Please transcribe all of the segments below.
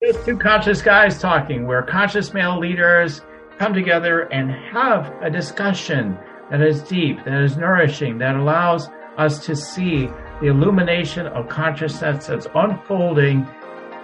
It's two conscious guys talking, where conscious male leaders come together and have a discussion that is deep, that is nourishing, that allows us to see the illumination of consciousness that's unfolding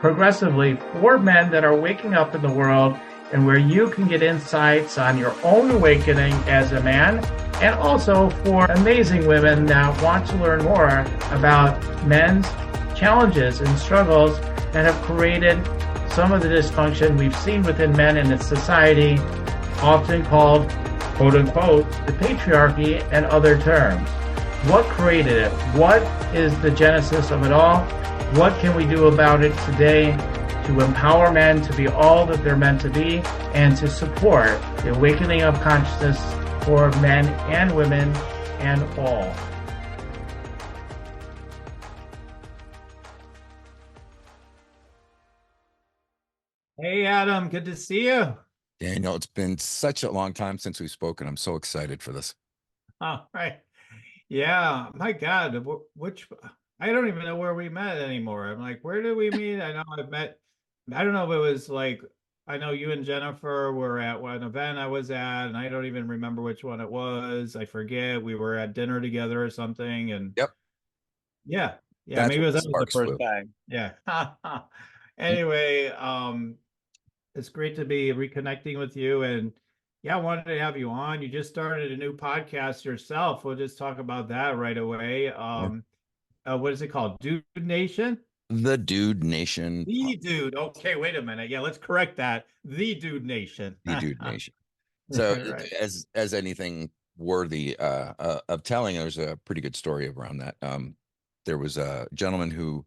progressively for men that are waking up in the world, and where you can get insights on your own awakening as a man, and also for amazing women that want to learn more about men's challenges and struggles that have created some of the dysfunction we've seen within men in its society, often called, quote unquote, the patriarchy and other terms. What created it? What is the genesis of it all? What can we do about it today to empower men to be all that they're meant to be and to support the awakening of consciousness for men and women and all? Hey, Adam, good to see you. Daniel, it's been such a long time since we've spoken. I'm so excited for this. All right. Yeah, my God, which I don't even know where we met anymore. I'm like, where did we meet? I know I've met, I don't know if it was like, I know you and Jennifer were at one event I was at, and I don't even remember which one it was. I forget. We were at dinner together or something, and Yep, yeah, yeah, that's maybe where the that was the sparks first flew. time. Yeah. Mm. Anyway, it's great to be reconnecting with you. And yeah, I wanted to have you on. You just started a new podcast yourself. We'll just talk about that right away. Yeah. What is it called? Dude Nation? The Dude Nation, The Dude. Okay, wait a minute. Yeah, let's correct that. The Dude Nation. the Dude Nation. So, Right. as anything worthy of telling, there's a pretty good story around that. There was a gentleman who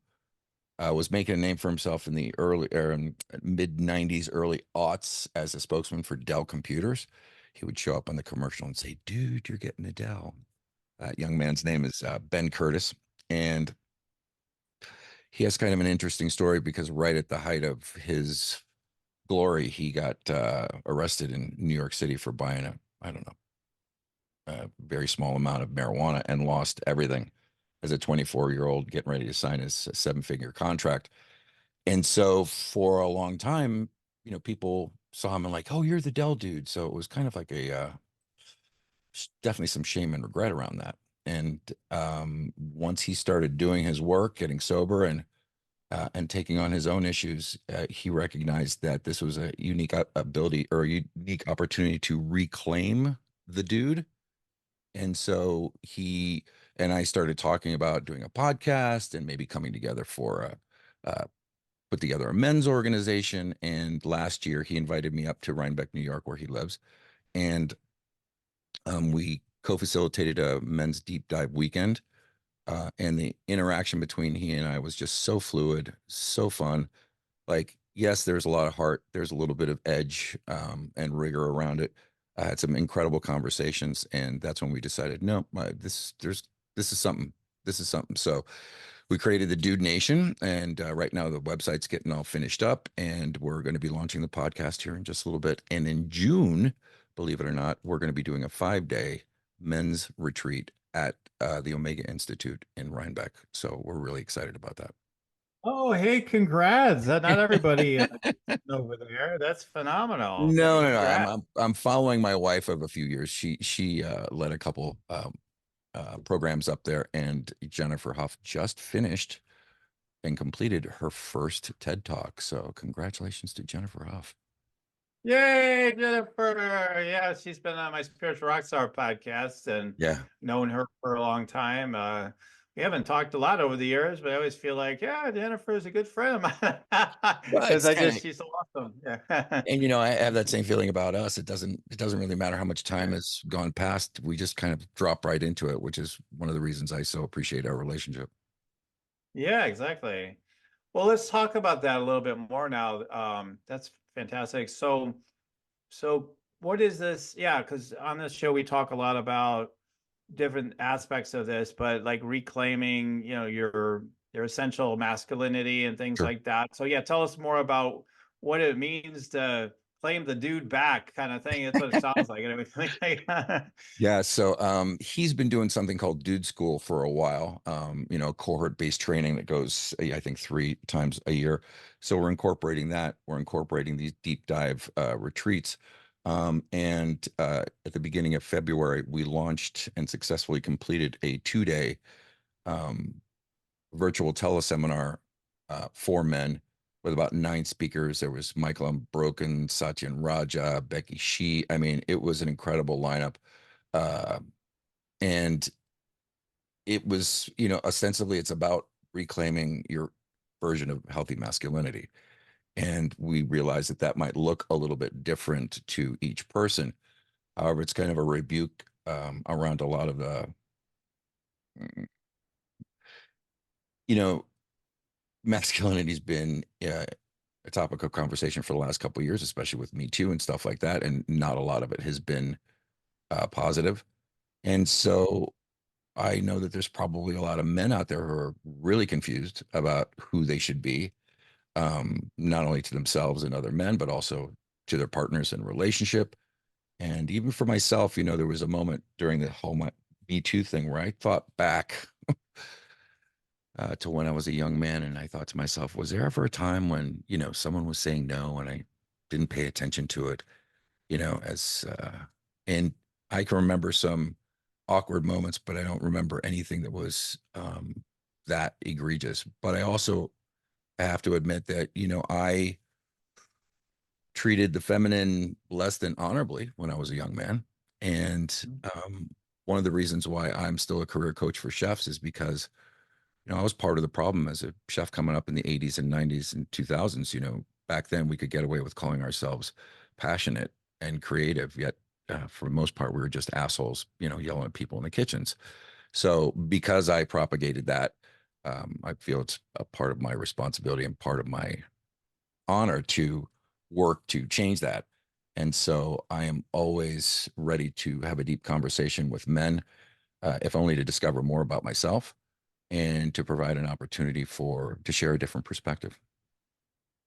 was making a name for himself in the early mid '90s, early aughts as a spokesman for Dell Computers. He would show up on the commercial and say, "Dude, you're getting a Dell." That young man's name is Ben Curtis, and he has kind of an interesting story because right at the height of his glory, he got arrested in New York City for buying I don't know, a very small amount of marijuana and lost everything as a 24-year-old getting ready to sign his seven-figure contract. And so for a long time, people saw him and like, oh, you're the Dell dude. So it was kind of like definitely some shame and regret around that. And once he started doing his work, getting sober, and taking on his own issues, he recognized that this was a unique ability or a unique opportunity to reclaim the dude. And so he and I started talking about doing a podcast and maybe coming together for put together a men's organization. And last year he invited me up to Rhinebeck, New York, where he lives. And we co-facilitated a men's deep dive weekend. And the interaction between he and I was just so fluid, so fun. Like, yes, there's a lot of heart, there's a little bit of edge and rigor around it. I had some incredible conversations, and that's when we decided, no, this is something. This is something. So we created the Dude Nation, and right now the website's getting all finished up, and we're going to be launching the podcast here in just a little bit. And in June, believe it or not, we're going to be doing a 5-day men's retreat at the Omega Institute in Rhinebeck. So we're really excited about that. Oh, hey, congrats. Not everybody over there. That's phenomenal. No, no, no. Congrats. I'm following my wife of a few years. She led a couple programs up there, and Jennifer Huff just finished and completed her first TED Talk. So congratulations to Jennifer Huff. Yay, Jennifer. Yeah, she's been on my Spiritual Rockstar podcast and Yeah, known her for a long time. We haven't talked a lot over the years, but I always feel like, yeah, Jennifer is a good friend of mine well, because it's kind of, she's so awesome. Yeah. and I have that same feeling about us. It doesn't really matter how much time has gone past. We just kind of drop right into it, which is one of the reasons I so appreciate our relationship. Yeah, exactly. Well, let's talk about that a little bit more now. That's fantastic. So what is this? Yeah, because on this show we talk a lot about different aspects of this, but like reclaiming, your essential masculinity and things Sure. like that. So yeah, tell us more about what it means to claim the dude back kind of thing. That's what it sounds like and everything. Yeah, so he's been doing something called Dude School for a while. Cohort-based training that goes, I think, 3 times a year. So we're incorporating that. We're incorporating these deep dive retreats. And at the beginning of February, we launched and successfully completed a 2-day um, virtual teleseminar for men with about 9 speakers. There was Michael Unbroken, Satyan Raja, Becky Shi. I mean, it was an incredible lineup. Uh, and it was, ostensibly it's about reclaiming your version of healthy masculinity. And we realized that that might look a little bit different to each person. However, it's kind of a rebuke around a lot of the, you know, masculinity's been a topic of conversation for the last couple of years, especially with Me Too and stuff like that. And not a lot of it has been positive. And so I know that there's probably a lot of men out there who are really confused about who they should be, not only to themselves and other men, but also to their partners in relationship. And even for myself, there was a moment during the whole Me Too thing where I thought back to when I was a young man, and I thought to myself, was there ever a time when, someone was saying no and I didn't pay attention to it, and I can remember some awkward moments, but I don't remember anything that was that egregious. But I also have to admit that, I treated the feminine less than honorably when I was a young man. And one of the reasons why I'm still a career coach for chefs is because, I was part of the problem as a chef coming up in the 80s and 90s and 2000s. Back then we could get away with calling ourselves passionate and creative, yet for the most part, we were just assholes, yelling at people in the kitchens. So because I propagated that, I feel it's a part of my responsibility and part of my honor to work to change that. And so I am always ready to have a deep conversation with men, if only to discover more about myself and to provide an opportunity to share a different perspective.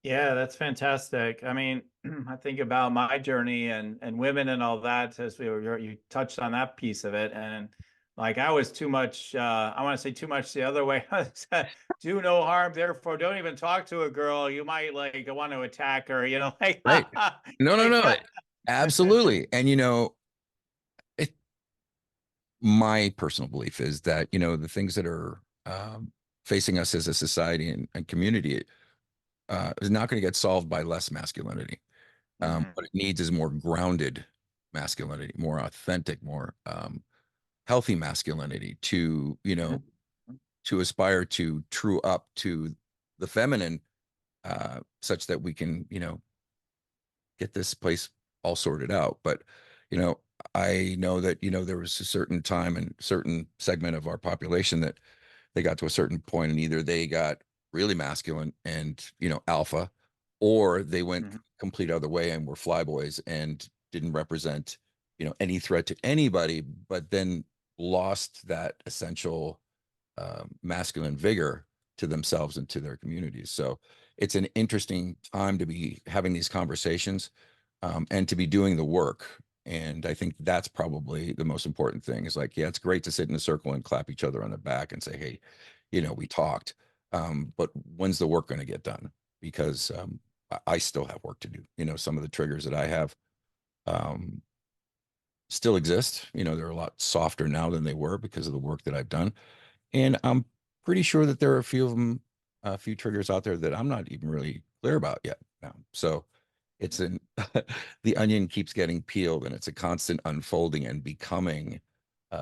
Yeah, that's fantastic. I mean, I think about my journey and women and all that as you touched on that piece of it. And like I was too much, I want to say too much the other way. Do no harm, therefore don't even talk to a girl. You might like want to attack her, like Right. No, no, like no. Absolutely. And it, my personal belief is that, the things that are facing us as a society and community is not going to get solved by less masculinity. Mhm, What it needs is more grounded masculinity, more authentic, more healthy masculinity mhm, to aspire to true up to the feminine, such that we can, get this place all sorted out. But, you know, I know that, there was a certain time and certain segment of our population that they got to a certain point and either they got really masculine and, alpha, or they went mhm. complete other way and were flyboys and didn't represent, any threat to anybody, but then lost that essential masculine vigor to themselves and to their communities. So it's an interesting time to be having these conversations, and to be doing the work. And I think that's probably the most important thing is like, yeah, it's great to sit in a circle and clap each other on the back and say, hey, we talked. But when's the work going to get done? Because I still have work to do. Some of the triggers that I have um, still exist. They're a lot softer now than they were because of the work that I've done. And I'm pretty sure that there are a few of them, a few triggers out there that I'm not even really clear about yet now. So it's an the onion keeps getting peeled and it's a constant unfolding and becoming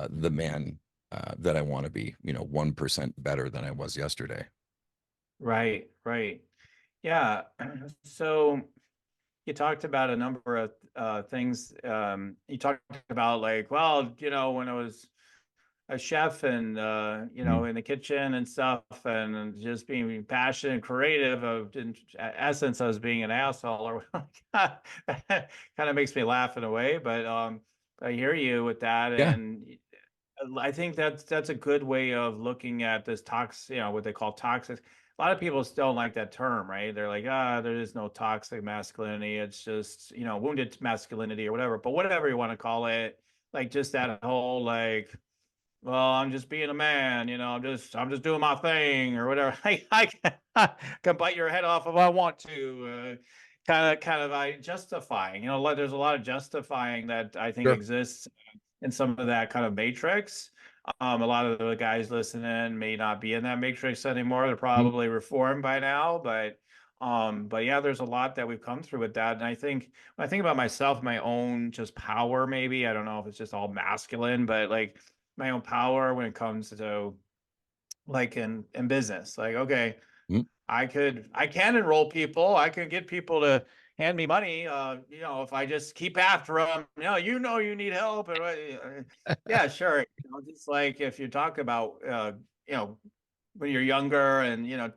the man that I want to be, 1% better than I was yesterday. Right, right. Yeah. So you talked about a number of things. You talked about like, well, when I was a chef and Mhm. in the kitchen and stuff, and just being passionate and creative. Of in essence, I was being an asshole, or kind of makes me laugh in a way. But I hear you with that, Yeah. and I think that's a good way of looking at this toxic, what they call toxic. a lot of people still don't like that term, right? They're like, there is no toxic masculinity. It's just, wounded masculinity or whatever. But whatever you want to call it, like just that whole like, well, I'm just being a man, I'm just doing my thing or whatever. I can bite your head off if I want to. Kind of justifying. There's a lot of justifying that I think Sure. exists in some of that kind of matrix. A lot of the guys listening may not be in that matrix anymore. They're Mhm. probably reformed by now, but yeah, there's a lot that we've come through with that. And I think when I think about myself, my own just power, maybe, I don't know if it's just all masculine, but like my own power when it comes to like in business, like, okay, Mhm. I can enroll people. I can get people to hand me money. If I just keep after them, you need help. And yeah, sure. Just like if you talk about, when you're younger and,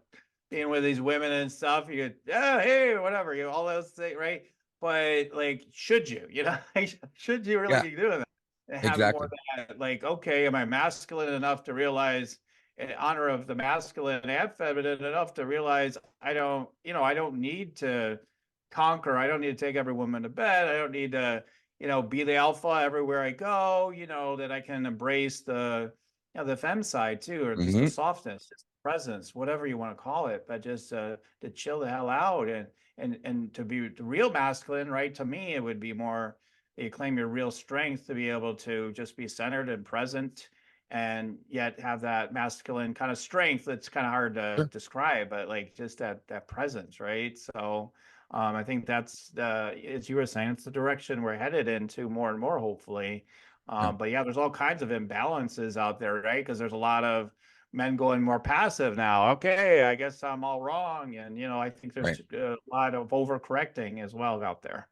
being with these women and stuff, you get, yeah, hey, whatever, all those things, right? But like, should you, should you really Yeah, be doing that? And have more exactly. of that, like, okay, am I masculine enough to realize in honor of the masculine and feminine enough to realize I don't need to conquer. I don't need to take every woman to bed. I don't need to, be the alpha everywhere I go, that I can embrace the fem side too, or just the Hmm. softness, just the presence, whatever you want to call it, but just to chill the hell out and to be the real masculine, right? To me, it would be more you claim your real strength to be able to just be centered and present and yet have that masculine kind of strength that's kind of hard to Sure. describe, but like just that presence, right? So I think that's as you were saying, it's the direction we're headed into more and more, hopefully. Yeah. But yeah, there's all kinds of imbalances out there, right? Because there's a lot of men going more passive now. Okay, I guess I'm all wrong, and I think there's Right. a lot of overcorrecting as well out there.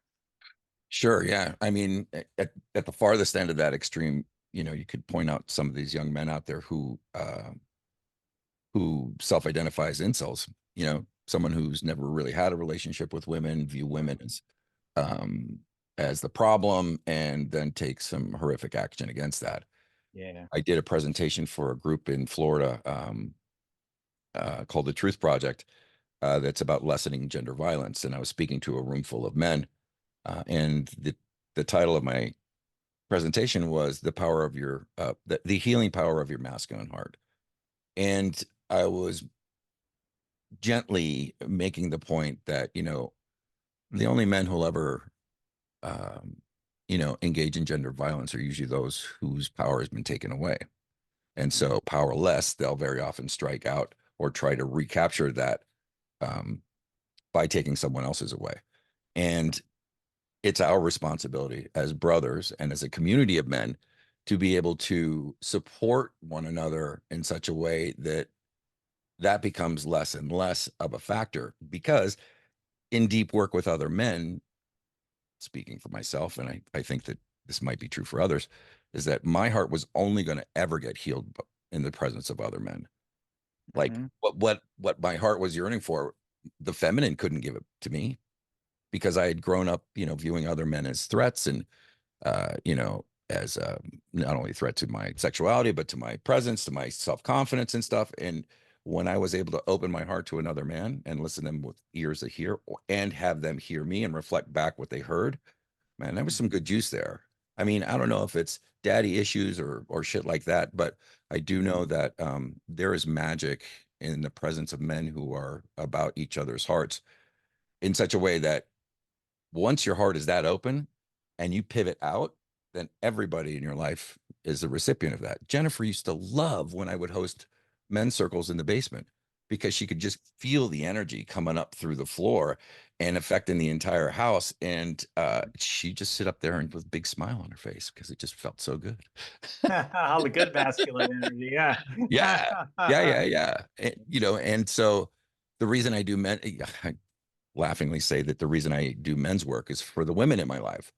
Sure. Yeah. I mean, at the farthest end of that extreme, you could point out some of these young men out there who self-identify as incels, someone who's never really had a relationship with women, view women um, as the problem, and then take some horrific action against that. Yeah. I did a presentation for a group in Florida called the Truth Project that's about lessening gender violence. And I was speaking to a room full of men. And the title of my presentation was the healing power of your masculine heart. And I was gently making the point that, the only men who'll ever, um, engage in gender violence are usually those whose power has been taken away. And so powerless, they'll very often strike out or try to recapture that um, by taking someone else's away. And it's our responsibility as brothers and as a community of men to be able to support one another in such a way that that becomes less and less of a factor. Because in deep work with other men, speaking for myself, and I think that this might be true for others, is that my heart was only going to ever get healed in the presence of other men. Like Mm-hmm. what my heart was yearning for, the feminine couldn't give it to me because I had grown up, viewing other men as threats and as not only a threat to my sexuality, but to my presence, to my self-confidence and stuff. And when I was able to open my heart to another man and listen to them with ears that hear and have them hear me and reflect back what they heard, man, there was some good juice there. I mean, I don't know if it's daddy issues or shit like that, but I do know that there is magic in the presence of men who are about each other's hearts in such a way that once your heart is that open and you pivot out, then everybody in your life is the recipient of that. Jennifer used to love when I would host men's circles in the basement because she could just feel the energy coming up through the floor and affecting the entire house. And she'd just sit up there and with a big smile on her face because it just felt so good. All the good masculine energy, yeah. Yeah. Yeah. Yeah. Yeah. And so the reason I do men, I laughingly say that the reason I do men's work is for the women in my life.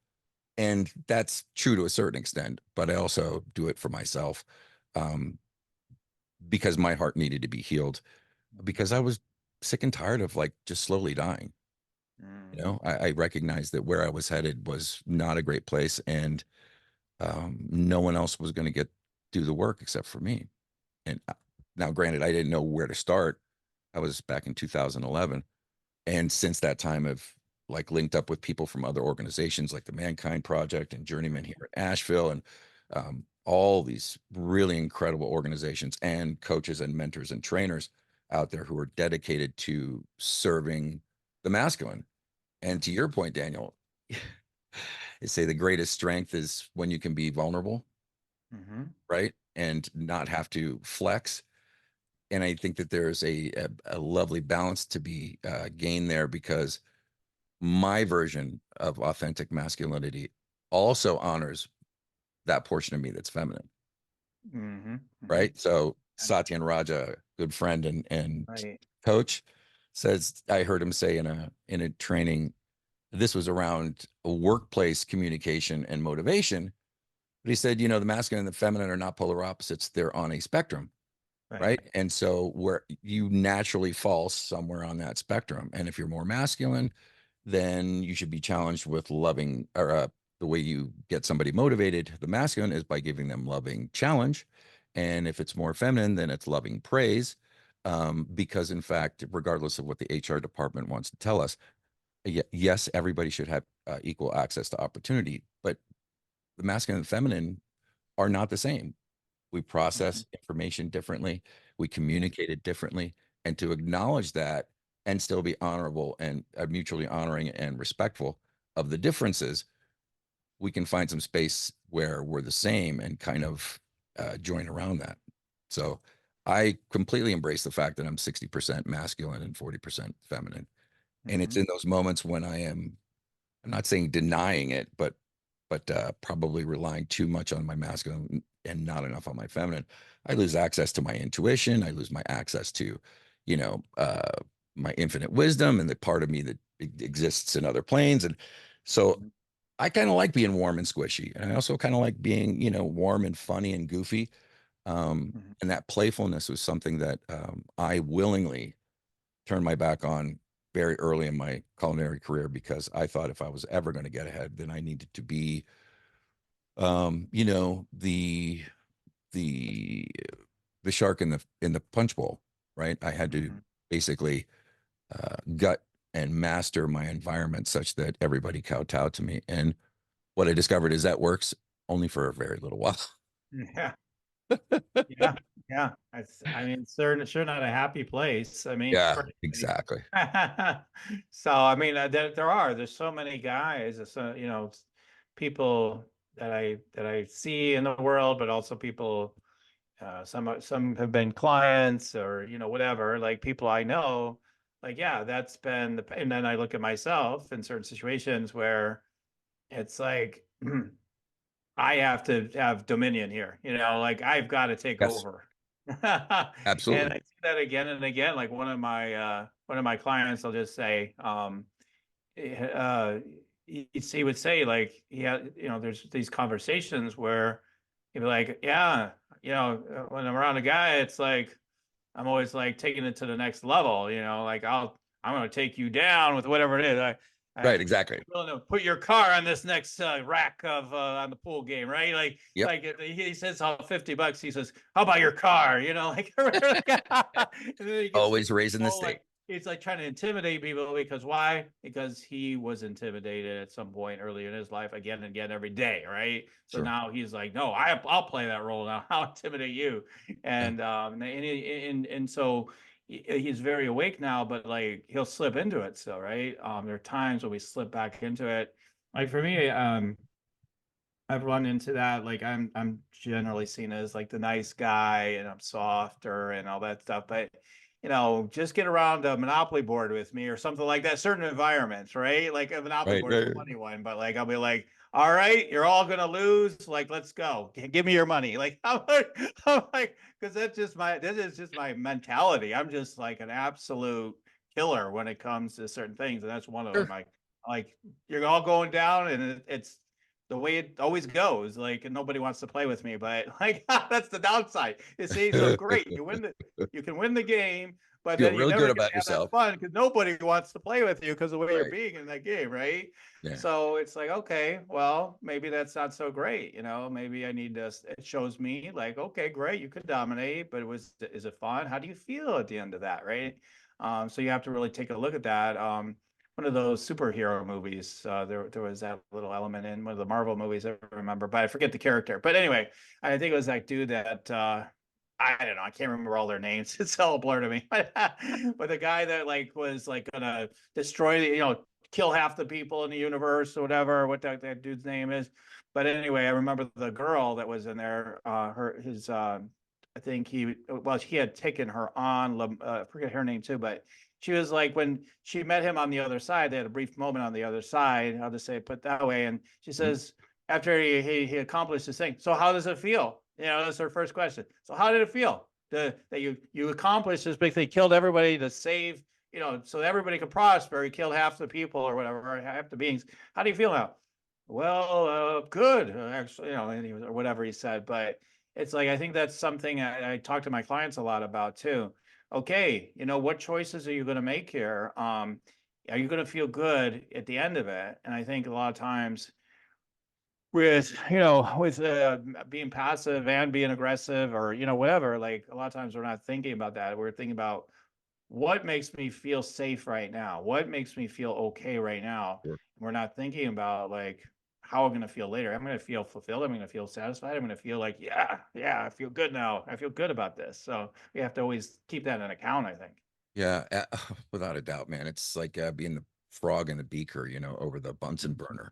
And that's true to a certain extent, but I also do it for myself um, because my heart needed to be healed because I was sick and tired of like just slowly dying. Mm. I recognized that where I was headed was not a great place and no one else was going to do the work except for me. And now, granted, I didn't know where to start. I was back in 2011. And since that time, I've like linked up with people from other organizations like the Mankind Project and Journeyman here at Asheville, and all these really incredible organizations and coaches and mentors and trainers out there who are dedicated to serving the masculine. And to your point, Daniel, I say the greatest strength is when you can be vulnerable, right? And not have to flex. And I think that there's a lovely balance to be gained there, because my version of authentic masculinity also honors that portion of me that's feminine. Right. So Satya and Raja, good friend and Right. coach, says, I heard him say in a training, this was around workplace communication and motivation. But he said, the masculine and the feminine are not polar opposites. They're on a spectrum. Right. And so where you naturally fall somewhere on that spectrum. And if you're more masculine, then you should be challenged with loving, or the way you get somebody motivated, the masculine, is by giving them loving challenge. And if it's more feminine, then it's loving praise. Because in fact, regardless of what the HR department wants to tell us, yes, everybody should have equal access to opportunity, but the masculine and feminine are not the same. We process information differently. We communicate it differently. And to acknowledge that and still be honorable and mutually honoring and respectful of the differences, we can find some space where we're the same and kind of join around that. So I completely embrace the fact that I'm 60% masculine and 40% feminine. And it's in those moments when I'm not saying denying it, but probably relying too much on my masculine and not enough on my feminine, I lose access to my intuition. I lose my access to, my infinite wisdom and the part of me that exists in other planes. And so I kind of like being warm and squishy. And I also kind of like being, warm and funny and goofy. And that playfulness was something that I willingly turned my back on very early in my culinary career, because I thought if I was ever going to get ahead, then I needed to be, the the the shark in the punch bowl, right? I had to basically gut and master my environment such that everybody kowtowed to me. And what I discovered is that works only for a very little while. Yeah. Yeah. Yeah. I mean, sure not a happy place. I mean, Yeah, for anybody. exactly. So, I mean, there's so many guys, so, people that I see in the world, but also people, some have been clients, or, whatever, like people I know, like, yeah, that's been and then I look at myself in certain situations where it's like, I have to have dominion here, like I've got to take Yes, over. And absolutely. I see that again and again. Like one of my clients will just say, uh, he would say, like, he had, there's these conversations where he'd be like, yeah, when I'm around a guy, it's like I'm always like taking it to the next level, like I'm going to take you down with whatever it is. Right, I'm exactly. willing to put your car on this next rack of on the pool game, right? Yep. Like he says, "Oh, $50." He says, "How about your car?" Like, and then he gets Always raising the all stake. like he's like trying to intimidate people, because why? Because he was intimidated at some point earlier in his life, again and again, every day, right? So Sure. now he's like, "No, I'll play that role now. I'll intimidate you." Yeah. And so he's very awake now, but like he'll slip into it still, right? There are times when we slip back into it. Like for me, I've run into that. Like I'm generally seen as like the nice guy, and I'm softer and all that stuff. But just get around a Monopoly board with me or something like that. Certain environments, right? Like a Monopoly Right, board's a right. funny one, but like I'll be like, all right, you're all gonna lose. Like, let's go. Give me your money. Like I'm like, because this is just my mentality. I'm just like an absolute killer when it comes to certain things, and that's one of them. Sure. Like you're all going down, and it's the way it always goes. Like, and nobody wants to play with me, but like that's the downside. You see, so great, you can win the game, but Feel then you really good never get about to have that yourself. fun because nobody wants to play with you because of the way you're Right. being in that game, right? Yeah. So it's like, okay, well, maybe that's not so great. Maybe I need to. It shows me like, okay, great, you could dominate, but is it fun? How do you feel at the end of that, right? So you have to really take a look at that. One of those superhero movies, there was that little element in one of the Marvel movies I remember, but I forget the character. But anyway, I think it was that dude that I don't know, I can't remember all their names. It's all a blur to me. But the guy that like was like gonna destroy the, kill half the people in the universe or whatever, what that dude's name is. But anyway, I remember the girl that was in there, I think he had taken her on, I forget her name too, but she was like, when she met him on the other side, they had a brief moment on the other side, I'll just say it put that way. And she says, after he accomplished his thing, so how does it feel? That's her first question. So how did it feel that you accomplished this big thing, killed everybody to save, so everybody could prosper. He killed half the people or whatever, or half the beings. How do you feel now? Well, good, actually, or whatever he said. But it's like, I think that's something I talk to my clients a lot about too. Okay, what choices are you going to make here? Are you going to feel good at the end of it? And I think a lot of times with being passive and being aggressive, or whatever, like a lot of times we're not thinking about that. We're thinking about what makes me feel safe right now, what makes me feel okay right now. Sure. We're not thinking about like how I'm going to feel later. I'm going to feel fulfilled, I'm going to feel satisfied, I'm going to feel like yeah, I feel good now, I feel good about this. So we have to always keep that in account, I think. Yeah, without a doubt, man. It's like being the frog in the beaker, over the Bunsen burner.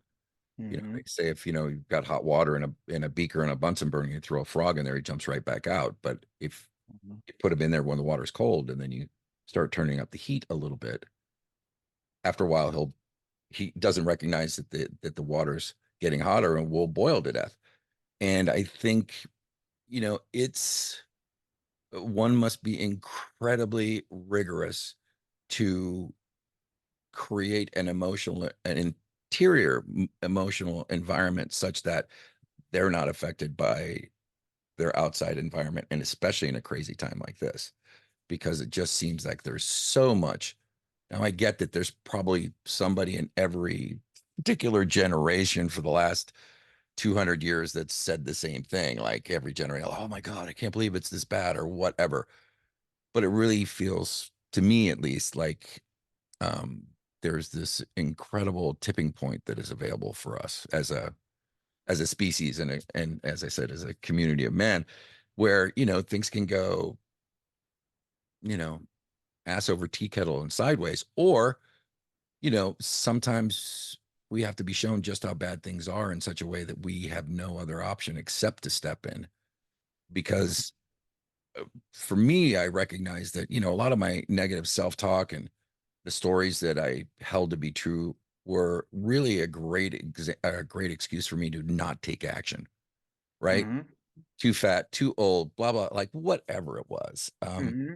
Mm-hmm. They say if you've got hot water in a beaker and a Bunsen burner, you throw a frog in there, he jumps right back out. But if you put him in there when the water's cold, and then you start turning up the heat a little bit, after a while he doesn't recognize that the water's getting hotter and will boil to death. And I think it's one must be incredibly rigorous to create an interior emotional environment such that they're not affected by their outside environment, and especially in a crazy time like this, because it just seems like there's so much. Now, I get that there's probably somebody in every particular generation for the last 200 years that's said the same thing, like every generation, oh my God, I can't believe it's this bad or whatever. But it really feels, to me at least, like um, there's this incredible tipping point that is available for us as a species, and as I said, as a community of men, where things can go you know ass over tea kettle and sideways, or sometimes we have to be shown just how bad things are in such a way that we have no other option except to step in. Because for me, I recognize that a lot of my negative self-talk and the stories that I held to be true were really a great excuse for me to not take action, right? Mm-hmm. Too fat, too old, blah blah, like whatever it was. Mm-hmm.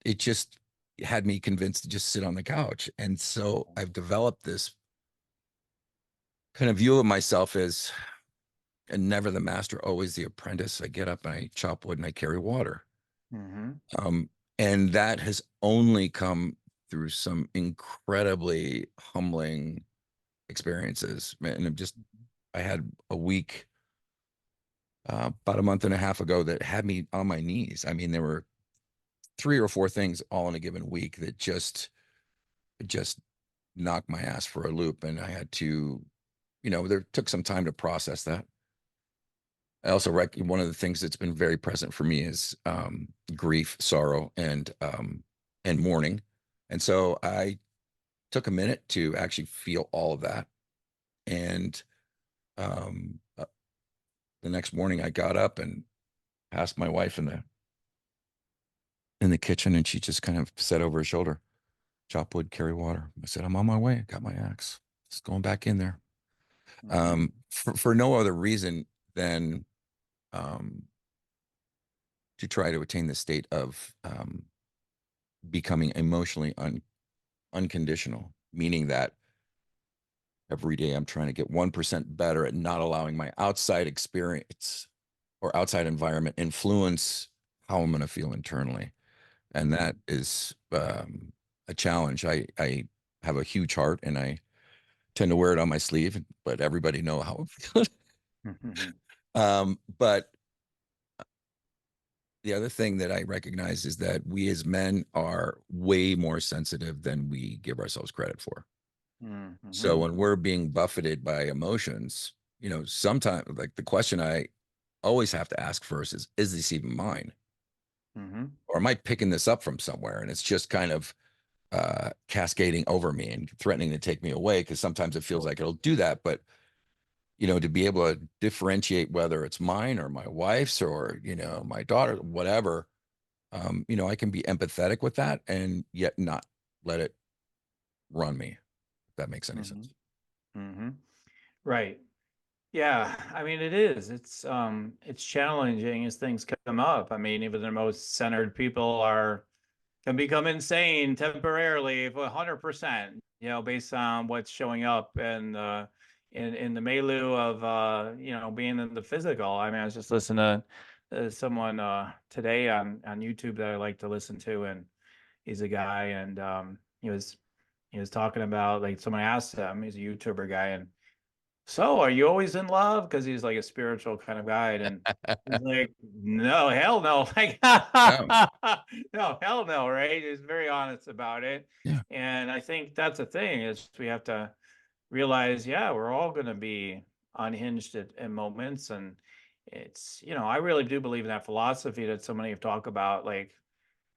It just had me convinced to just sit on the couch. And so I've developed this kind of view of myself as and never the master, always the apprentice. I get up and I chop wood and I carry water. Mm-hmm. Um, and that has only come through some incredibly humbling experiences. And I had a week about a month and a half ago that had me on my knees. I mean, there were 3 or 4 things all in a given week that just knocked my ass for a loop. And I had to, there took some time to process that. I also one of the things that's been very present for me is grief, sorrow, and mourning. And so I took a minute to actually feel all of that. And the next morning, I got up and passed my wife in the kitchen, and she just kind of said over her shoulder, "Chop wood, carry water." I said, "I'm on my way. I got my axe. Just going back in there." Mm-hmm. For no other reason than um, to try to attain the state of becoming emotionally unconditional, meaning that every day I'm trying to get 1% better at not allowing my outside experience or outside environment influence how I'm going to feel internally. And that is a challenge. I have a huge heart and I tend to wear it on my sleeve, but everybody know how I feel. Mm-hmm. But the other thing that I recognize is that we as men are way more sensitive than we give ourselves credit for. So when we're being buffeted by emotions, you know, sometimes like the question I always have to ask first is this even mine? Or am I picking this up from somewhere and it's just kind of cascading over me and threatening to take me away? Because sometimes it feels like it'll do that. But, you know, to be able to differentiate whether it's mine or my wife's or, you know, my daughter, whatever, you know, I can be empathetic with that and yet not let it run me, if that makes any sense. Right. Yeah, I mean it is. It's challenging as things come up. I mean, even the most centered people can become insane temporarily for 100%, you know, based on what's showing up and in the milieu of you know, being in the physical. I mean, I was just listening to someone today on YouTube that I like to listen to, and he's a guy, and he was talking about, like, someone asked him, he's a YouTuber guy, and so are you always in love? Because he's like a spiritual kind of guy. And he's like, no, hell no. Like, Oh, no, hell no, right? He's very honest about it. yeah. And I think that's the thing, is we have to realize, yeah, we're all going to be unhinged at moments. And it's, you know, I really do believe in that philosophy that so many have talked about. Like,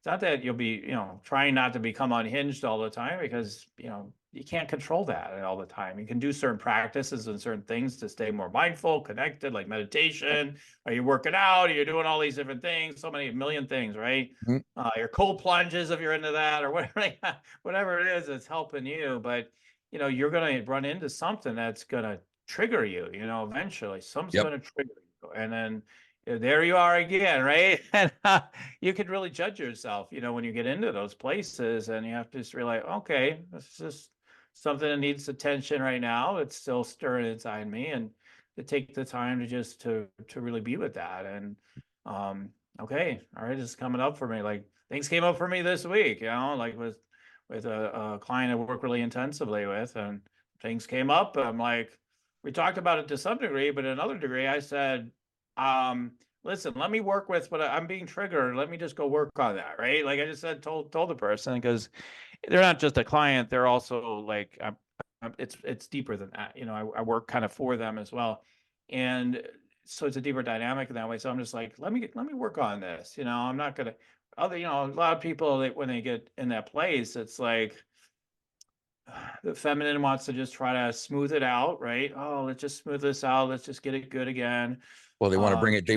it's not that you'll be, you know, trying not to become unhinged all the time, because, you know, you can't control that all the time. You can do certain practices and certain things to stay more mindful, connected, like meditation. Are you working out? Are you doing all these different things? So many, a million things, right? Mhm. Your cold plunges, if you're into that, or whatever, whatever it is, it's helping you. But, you know, you're going to run into something that's going to trigger you, you know, eventually. Something's Yep. going to trigger you. And then there you are again, right? And you could really judge yourself, you know, when you get into those places, and you have to just realize, okay, this is just something that needs attention right now. It's still stirring inside me, and to take the time to just to really be with that. And okay, all right, this is coming up for me. Like, things came up for me this week, you know, like with a client I work really intensively with, and things came up. I'm like, we talked about it to some degree, but in another degree, I said, listen, let me work with what I'm being triggered. Let me just go work on that, right? Like I just said, told the person, because they're not just a client; they're also like, it's deeper than that. You know, I work kind of for them as well, and so it's a deeper dynamic in that way. So I'm just like, let me work on this. You know, I'm not gonna other. You know, a lot of people, when they get in that place, it's like the feminine wants to just try to smooth it out, right? Oh, let's just smooth this out. Let's just get it good again. Well, Um, they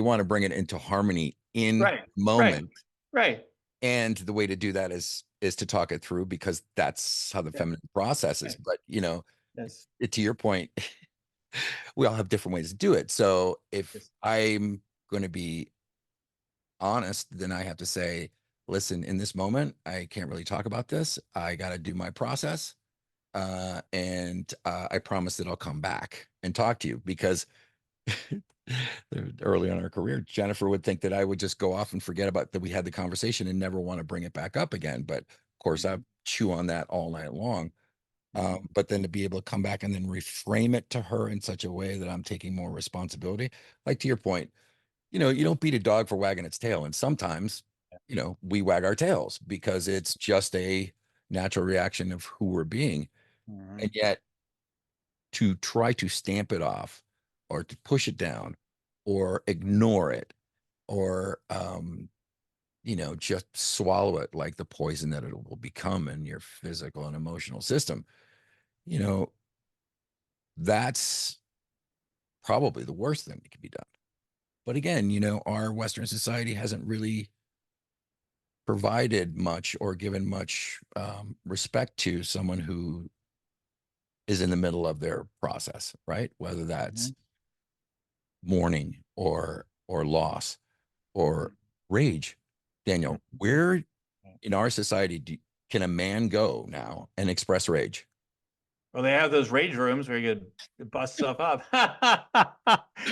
want to bring it into harmony in right, right, moment. right. And the way to do that is to talk it through, because that's how the Yeah, feminine processes. right. But you know, Yes, to your point, we all have different ways to do it. So if yes. I'm going to be honest, then I have to say, listen, in this moment, I can't really talk about this. I got to do my process. And I promise that I'll come back and talk to you, because early on in our career, Jennifer would think that I would just go off and forget about that we had the conversation and never want to bring it back up again. But of course, I chew on that all night long. But then to be able to come back and then reframe it to her in such a way that I'm taking more responsibility, like to your point, you know, you don't beat a dog for wagging its tail. And sometimes, you know, we wag our tails because it's just a natural reaction of who we're being. And yet to try to stamp it off or to push it down or ignore it or you know, just swallow it like the poison that it will become in your physical and emotional system, you know, that's probably the worst thing that can be done. But again, you know, our Western society hasn't really provided much or given much respect to someone who is in the middle of their process, right? Whether that's mourning or loss or rage. Daniel, where in our society can a man go now and express rage? Well, they have those rage rooms where you can bust stuff up.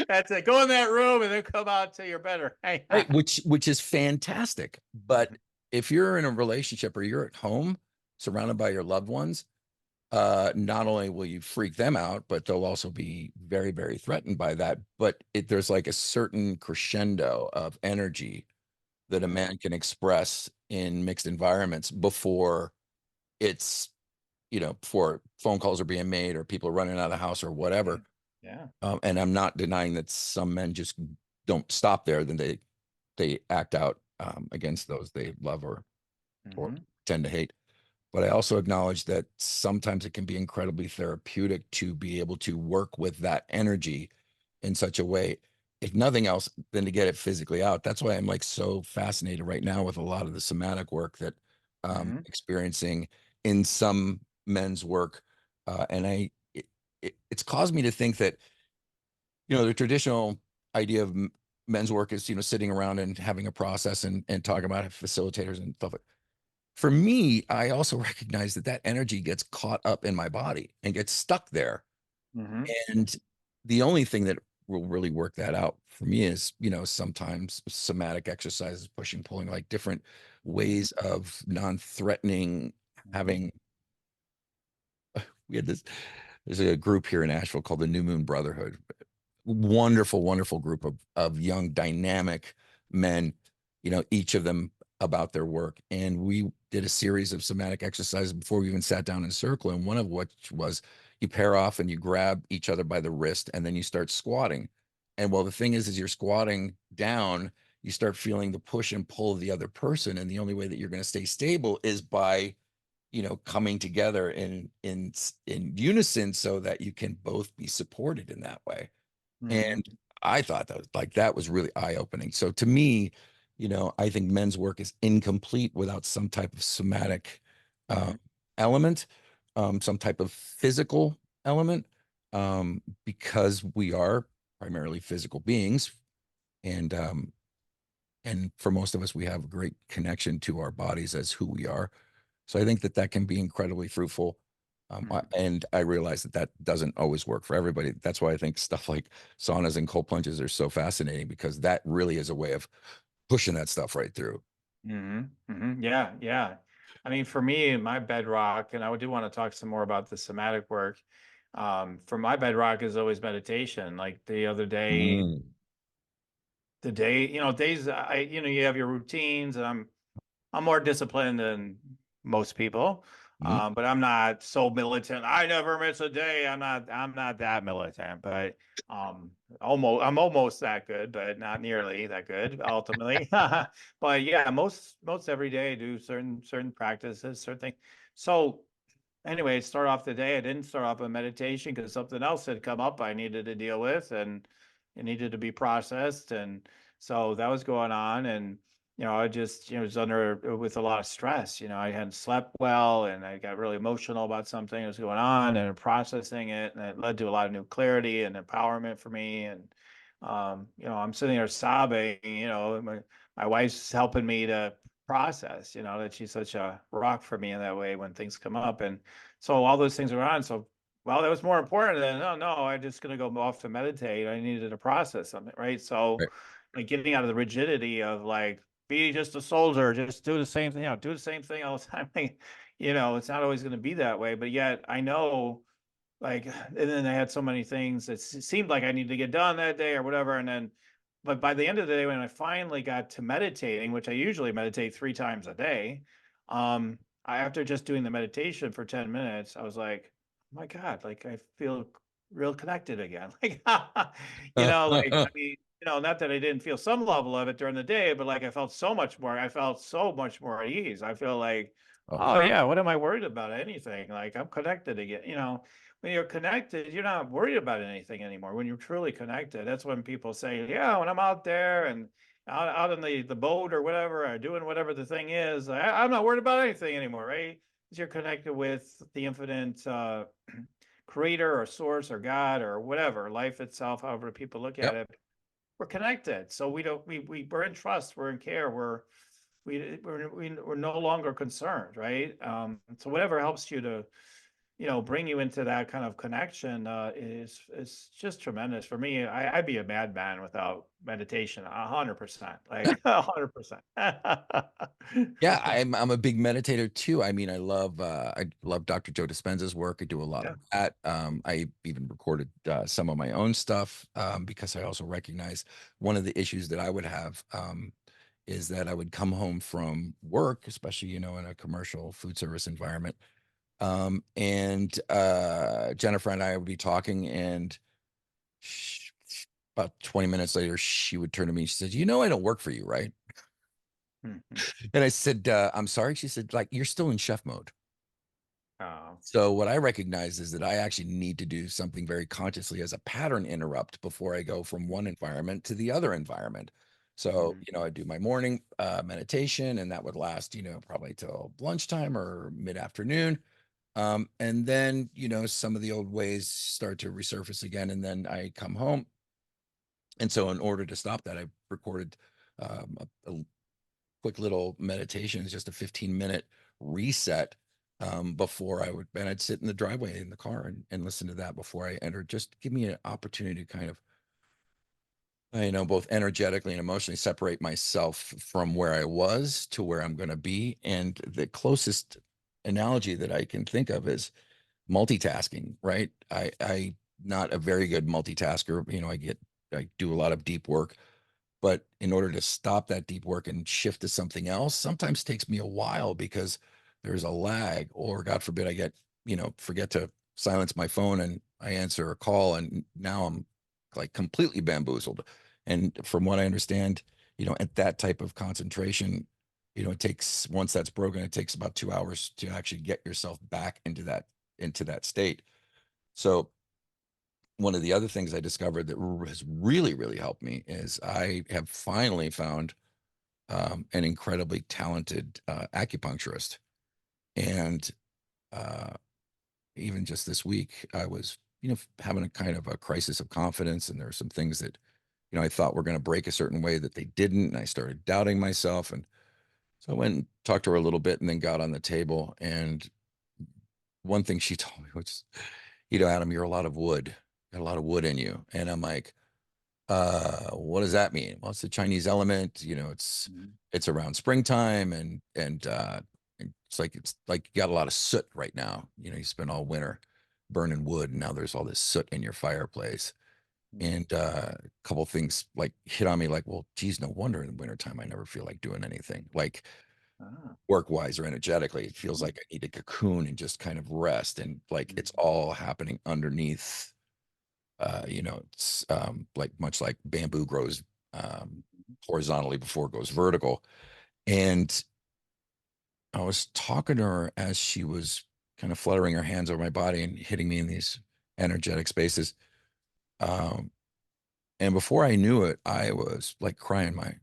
That's it. Go in that room and then come out till you're better. Right, which is fantastic. But if you're in a relationship or you're at home surrounded by your loved ones, not only will you freak them out, but they'll also be very, very threatened by that. But there's like a certain crescendo of energy that a man can express in mixed environments before it's, before phone calls are being made or people are running out of the house or whatever. Yeah. And I'm not denying that some men just don't stop there, then they act out against those they love or tend to hate. But I also acknowledge that sometimes it can be incredibly therapeutic to be able to work with that energy in such a way, if nothing else, than to get it physically out. That's why I'm like so fascinated right now with a lot of the somatic work that experiencing in some men's work. And it's caused me to think that, the traditional idea of men's work is, sitting around and having a process and talking about facilitators and stuff. For me, I also recognize that that energy gets caught up in my body and gets stuck there. And the only thing that will really work that out for me is, sometimes somatic exercises, pushing, pulling, like different ways of non-threatening having. We had this, there's a group here in Asheville called the New Moon Brotherhood. Wonderful, wonderful group of young, dynamic men, each of them about their work. And we did a series of somatic exercises before we even sat down in a circle. And one of which was you pair off and you grab each other by the wrist and then you start squatting. And well, the thing is you're squatting down, you start feeling the push and pull of the other person. And the only way that you're going to stay stable is by, coming together in unison so that you can both be supported in that way. And I thought that was really eye-opening. So to me, I think men's work is incomplete without some type of somatic element, some type of physical element, because we are primarily physical beings, and for most of us, we have a great connection to our bodies as who we are. So I think that can be incredibly fruitful. And I realize that doesn't always work for everybody. That's why I think stuff like saunas and cold plunges are so fascinating, because that really is a way of pushing that stuff right through. Yeah, yeah. I mean, for me, my bedrock, and I do want to talk some more about the somatic work. For my bedrock is always meditation. Like the other day, days you have your routines, and I'm more disciplined than most people. But I'm not so militant. I never miss a day. I'm not that militant, but I'm almost that good, but not nearly that good ultimately. But yeah, most every day I do certain practices, certain things. So anyway, start off the day. I didn't start off with meditation because something else had come up I needed to deal with, and it needed to be processed. And so that was going on. And, I just, was with a lot of stress. I hadn't slept well, and I got really emotional about something that was going on and processing it. And it led to a lot of new clarity and empowerment for me. And, I'm sitting there sobbing, my wife's helping me to process, that she's such a rock for me in that way when things come up. And so all those things are on. So, well, that was more important than, oh, no, I'm just going to go off to meditate. I needed to process something, right? So, like getting out of the rigidity of like, be just a soldier, just do the same thing, do the same thing all the time. It's not always going to be that way. But yet I know, like, and then I had so many things that seemed like I needed to get done that day or whatever. And then, but by the end of the day, when I finally got to meditating, which I usually meditate 3 times a day, after just doing the meditation for 10 minutes, I was like, oh my God, like I feel real connected again. Like, like, I mean, not that I didn't feel some level of it during the day, but like I felt so much more at ease. I feel like, oh yeah, what am I worried about? Anything? Like I'm connected again. When you're connected, you're not worried about anything anymore. When you're truly connected, that's when people say, yeah, when I'm out there and out in the boat or whatever, or doing whatever the thing is, I'm not worried about anything anymore, right? Because you're connected with the infinite creator or source or God or whatever, life itself, however people look at it. We're connected. So we're in trust, we're in care, we're no longer concerned, right? So whatever helps you to bring you into that kind of connection is just tremendous. For me, I'd be a madman without meditation, 100%, like 100%. Yeah, I'm a big meditator too. I mean, I love Dr. Joe Dispenza's work. I do a lot of that. I even recorded some of my own stuff because I also recognize one of the issues that I would have is that I would come home from work, especially, in a commercial food service environment. And Jennifer and I would be talking, and about 20 minutes later, she would turn to me. She said, I don't work for you, right? Mhm. And I said, I'm sorry. She said, like, you're still in chef mode. Oh. So what I recognize is that I actually need to do something very consciously as a pattern interrupt before I go from one environment to the other environment. So, Mhm. I do my morning meditation, and that would last, probably till lunchtime or mid-afternoon. And then, some of the old ways start to resurface again, and then I come home. And so in order to stop that, I recorded a quick little meditation. It's just a 15-minute reset before and I'd sit in the driveway in the car and listen to that before I enter. Just give me an opportunity to kind of, both energetically and emotionally separate myself from where I was to where I'm going to be. And the closest analogy that I can think of is multitasking, right? I not a very good multitasker. I do a lot of deep work, but in order to stop that deep work and shift to something else, sometimes takes me a while because there's a lag, or God forbid, I get, forget to silence my phone and I answer a call, and now I'm like completely bamboozled. And from what I understand, at that type of concentration, it takes, once that's broken, it takes about 2 hours to actually get yourself back into that state. So one of the other things I discovered that has really, really helped me is I have finally found an incredibly talented acupuncturist. And uh, even just this week, I was, having a kind of a crisis of confidence. And there are some things that, I thought were going to break a certain way that they didn't. And I started doubting myself. And so I went and talked to her a little bit, and then got on the table. And one thing she told me was, Adam, you're a lot of wood, got a lot of wood in you. And I'm like, what does that mean? Well, it's the Chinese element, it's Mhm. it's around springtime, and it's like you got a lot of soot right now. You spent all winter burning wood, and now there's all this soot in your fireplace. Mhm. And a couple things like hit on me, like, well, geez, no wonder in the wintertime I never feel like doing anything, like Ah. work wise or energetically. It feels Mhm. like I need to cocoon and just kind of rest, and like Mhm. it's all happening underneath. It's like much like bamboo grows horizontally before it goes vertical. And I was talking to her as she was kind of fluttering her hands over my body and hitting me in these energetic spaces. Um, and before I knew it, I was crying like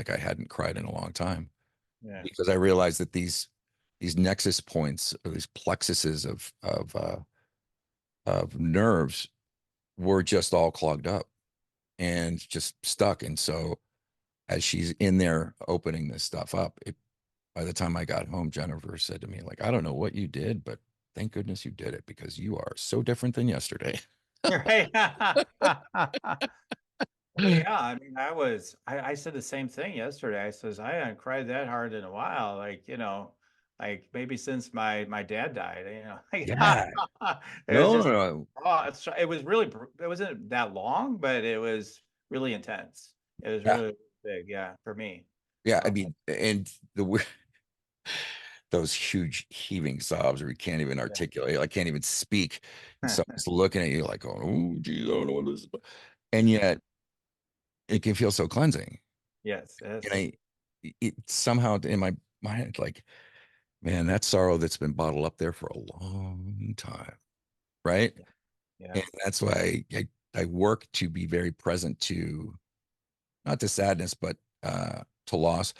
I hadn't cried in a long time, Yeah. because I realized that these nexus points, or these plexuses of nerves, were just all clogged up and just stuck. And so as she's in there opening this stuff up, by the time I got home, Jennifer said to me, like, I don't know what you did, but thank goodness you did it, because you are so different than yesterday. Right. Well, yeah, I mean, I said the same thing yesterday. I says, I haven't cried that hard in a while. Like, like maybe since my dad died, Yeah. it was No, no, just, no. oh, it was really, it wasn't that long, but it was really intense. It was Yeah. really big. Yeah. For me. Yeah. I So, mean, and those huge heaving sobs where you can't even articulate, I can't even speak. And yeah. someone's looking at you like, oh, geez, I don't know what this is. And yet it can feel so cleansing. Yes. And Yes. it somehow in my mind, like, man, that sorrow that's been bottled up there for a long time. Right. Yeah. And that's why I work to be very present to, not to sadness, but to loss.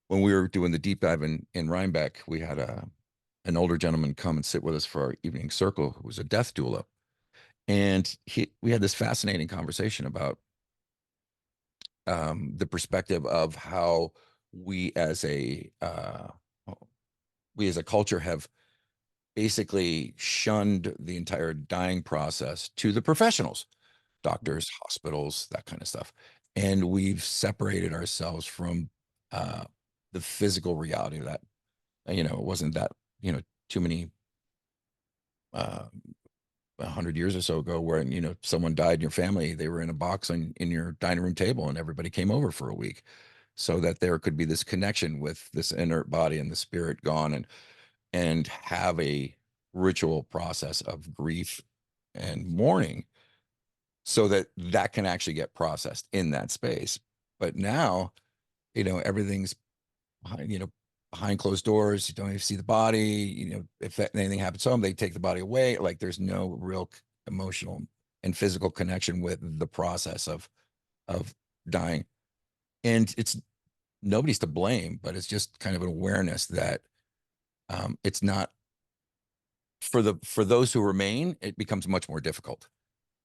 When we were doing the deep dive in Rhinebeck, we had an older gentleman come and sit with us for our evening circle, who was a death doula. And we had this fascinating conversation about the perspective of how we as a culture have basically shunned the entire dying process to the professionals, doctors, hospitals, that kind of stuff. And we've separated ourselves from uh, the physical reality of that. It wasn't that, too many uh, 100 years or so ago where, you know, someone died in your family, they were in a box in your dining room table and everybody came over for a week so that there could be this connection with this inert body and the spirit gone, and have a ritual process of grief and mourning so that that can actually get processed in that space. But now, you know, everything's behind, you know, behind closed doors. You don't even see the body. You know, if anything happens to them, they take the body away. Like there's no real emotional and physical connection with the process of dying. And it's nobody's to blame, but it's just kind of an awareness that it's not for those who remain, it becomes much more difficult,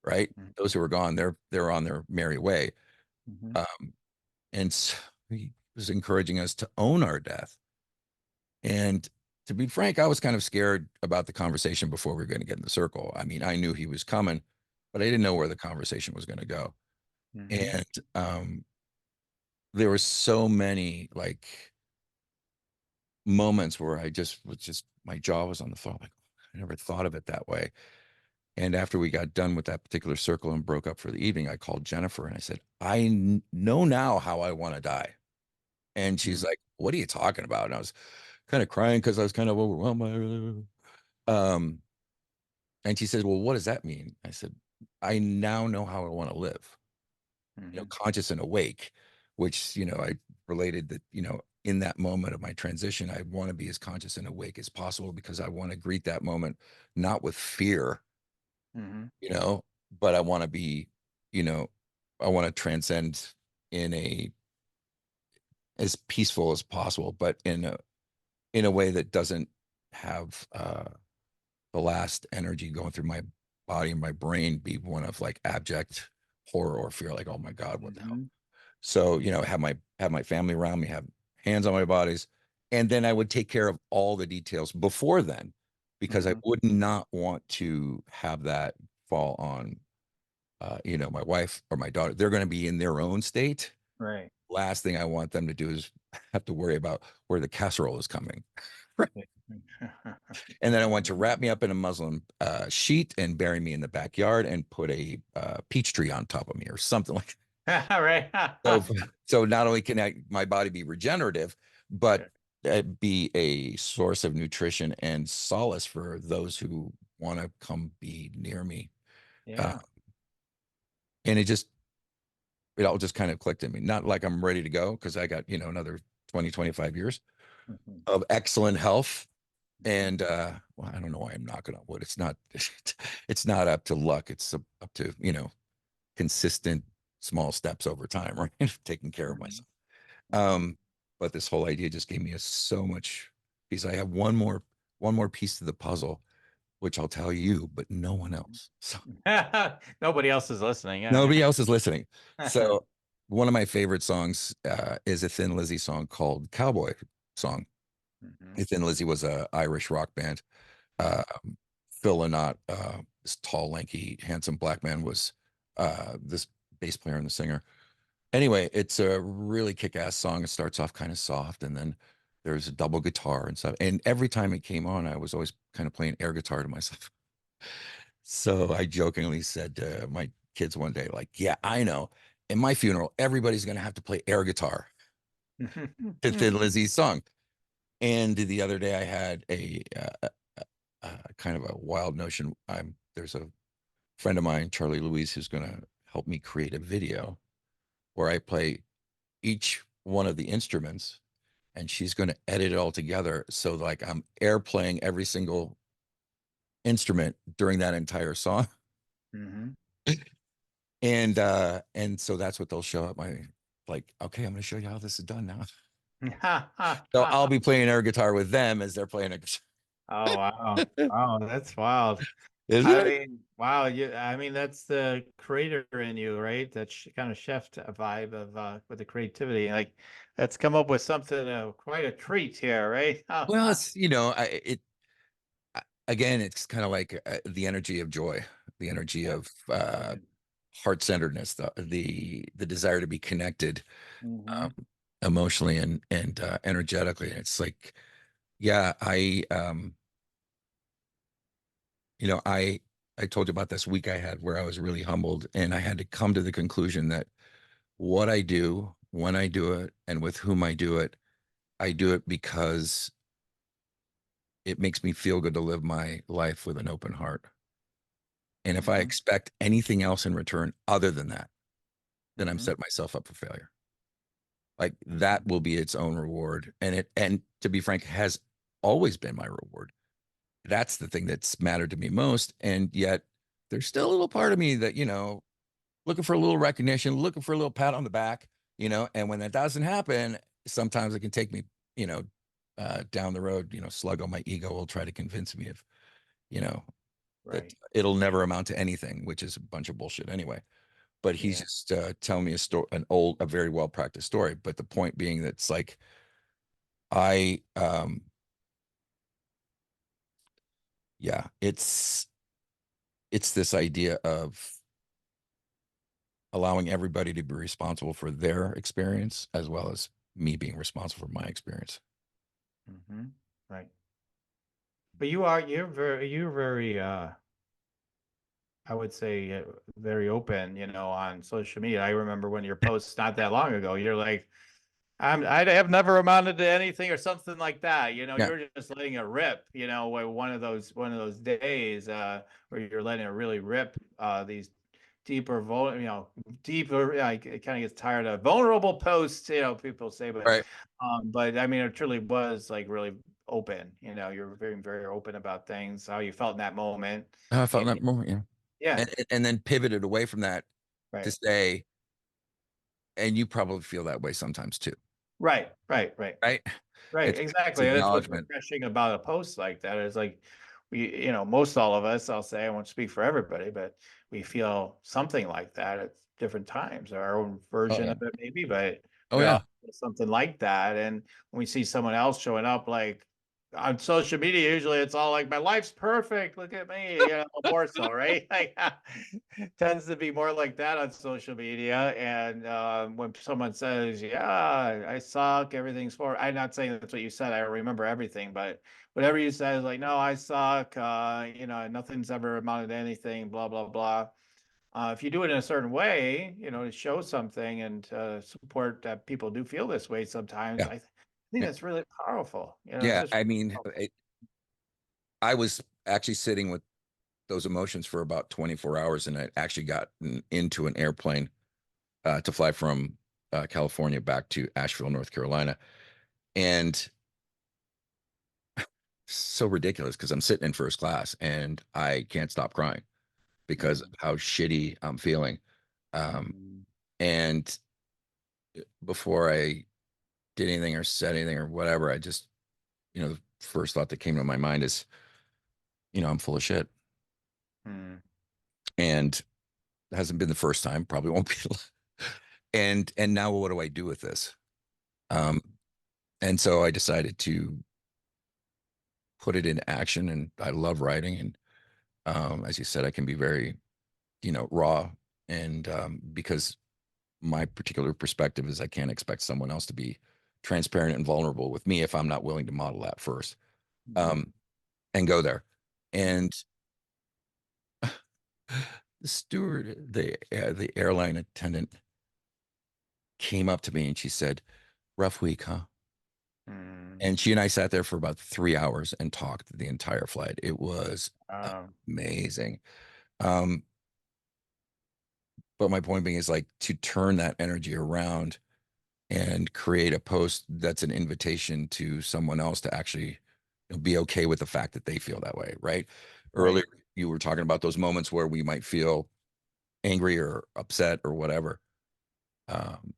right? Mhm. Those who are gone, they're on their merry way. Mhm. And so he was encouraging us to own our death. And to be frank, I was kind of scared about the conversation before we were going to get in the circle. I mean, I knew he was coming, but I didn't know where the conversation was going to go. Mhm. And there were so many like moments where I just was just my jaw was on the floor. Like, I never thought of it that way. And after we got done with that particular circle and broke up for the evening, I called Jennifer and I said, know now how I want to die. And she's Mhm. like, what are you talking about? And I was kind of crying because I was kind of overwhelmed. And she said, well, what does that mean? I said, I now know how I want to live, you know, Mhm. conscious and awake, which, you know, I related that, you know, in that moment of my transition, I want to be as conscious and awake as possible because I want to greet that moment, not with fear, Mhm. you know, but I want to be, you know, I want to transcend in a as peaceful as possible, but in a way that doesn't have the last energy going through my body and my brain be one of like abject horror or fear, like, oh my God, what the hell? Mhm. So, you know, have my family around me, have hands on my bodies, and then I would take care of all the details before then, because I Mhm. would not want to have that fall on you know, my wife or my daughter. They're going to be in their own state. Right. Last thing I want them to do is have to worry about where the casserole is coming. And then I want to wrap me up in a muslin sheet and bury me in the backyard and put a peach tree on top of me or something like Right. that. So not only can my body be regenerative, but be a source of nutrition and solace for those who want to come be near me. Uh, Yeah. and it all just kind of clicked in me. Not like I'm ready to go because I got, you know, another 20, 25 years Mhm. of excellent health. Mhm. And well, I don't know why I'm knocking on wood. It's not it's not up to luck. It's up to, you know, consistent small steps over time, right? Taking care of Mhm. myself. Mhm. But this whole idea just gave me so much piece. I have one more piece to the puzzle, which I'll tell you, but no one else. So Nobody else is listening. Yeah. nobody else is listening. So one of my favorite songs is a Thin Lizzy song called Cowboy Song. Mhm. Thin Lizzy was a Irish rock band. Mhm. Phil Lynott, this tall, lanky, handsome black man, was this bass player and the singer. Anyway, it's a really kick-ass song. It starts off kind of soft, and then there's a double guitar and stuff. And every time it came on, I was always kind of playing air guitar to myself. So I jokingly said to my kids one day, like, yeah, I know. In my funeral, everybody's going to have to play air guitar to Thin Lizzy's song. And the other day, I had a kind of a wild notion. There's a friend of mine, Charlie Louise, who's going to help me create a video where I play each one of the instruments, and she's going to edit it all together. So like I'm air playing every single instrument during that entire song. Mhm. And so that's what they'll show up my like, okay, I'm going to show you how this is done now. So I'll be playing air guitar with them as they're playing a guitar. Oh wow. Wow, that's wild. Isn't I it? mean, wow, I mean that's the creator in you, right? That kind of chef vibe of with the creativity. Like that's come up with something quite a treat here, right? Well, it's, you know, again, it's kind of like the energy of joy, the energy Yeah. of heart-centeredness, the desire to be connected Mm-hmm. emotionally and energetically. And it's like, yeah, you know, I told you about this week I had where I was really humbled, and I had to come to the conclusion that what I do, when I do it, and with whom I do it because it makes me feel good to live my life with an open heart. And if I Mm-hmm. expect anything else in return other than that, then I'm Mm-hmm. set myself up for failure. Like that will be its own reward. And to be frank, has always been my reward. That's the thing that's mattered to me most. And yet there's still a little part of me that, looking for a little recognition, looking for a little pat on the back, and when that doesn't happen, sometimes it can take me, down the road, slug on my ego will try to convince me of, you know, that Right. it'll never amount to anything, which is a bunch of bullshit anyway. But he's Yeah. just telling me a very well practiced story. But the point being that it's like I, yeah, it's this idea of allowing everybody to be responsible for their experience as well as me being responsible for my experience. Mm-hmm. Right. But you're very I would say very open, on social media. I remember when your posts not that long ago, you're like, I have never amounted to anything or something like that. Yeah. You're just letting it rip, where one of those days where you're letting it really rip these deeper, it kind of gets tired of vulnerable posts, people say, Right. but I mean, it truly was like really open, you're very, very open about things, how you felt in that moment. How I felt in And that moment. Yeah. yeah, And then pivoted away from that to right. say, and you probably feel that way sometimes too, Right, right, right. right? Right, It's exactly. And that's what's acknowledgement. refreshing about a post like that is like most all of us, I'll say, I won't speak for everybody, but we feel something like that at different times, our own Oh version yeah. of it maybe, but Oh we all yeah. feel something like that. And when we see someone else showing up like on social media, usually it's all like my life's perfect. Look at me, more so, right? Like tends to be more like that on social media. And when someone says, "Yeah, I suck, everything's for," I'm not saying that's what you said. I don't remember everything, but whatever you said is like, "No, I suck. Nothing's ever amounted to anything." Blah blah blah. If you do it in a certain way, to show something and support that people do feel this way sometimes, Yeah. I think Yeah. that's really powerful. It's Yeah. just I mean, powerful. I was actually sitting with those emotions for about 24 hours, and I actually got into an airplane to fly from California back to Asheville, North Carolina. And so ridiculous because I'm sitting in first class and I can't stop crying because of Mhm. how shitty I'm feeling. Mhm. And before I did anything or said anything or whatever, I just, the first thought that came to my mind is, I'm full of shit. Mhm. And it hasn't been the first time, probably won't be. And now what do I do with this? Um, and so I decided to put it into action. And I love writing. And as you said, I can be very, raw. And because my particular perspective is I can't expect someone else to be transparent and vulnerable with me if I'm not willing to model that first, Mhm. um, and go there. Mhm. And the steward, the airline attendant, came up to me and she said, "Rough week, huh?" Mhm. And she and I sat there for about 3 hours and talked the entire flight. It was Um, amazing. Um, but my point being is like to turn that energy around and create a post that's an invitation to someone else to actually be okay with the fact that they feel that way, right? right. Earlier, you were talking about those moments where we might feel angry or upset or whatever. Um,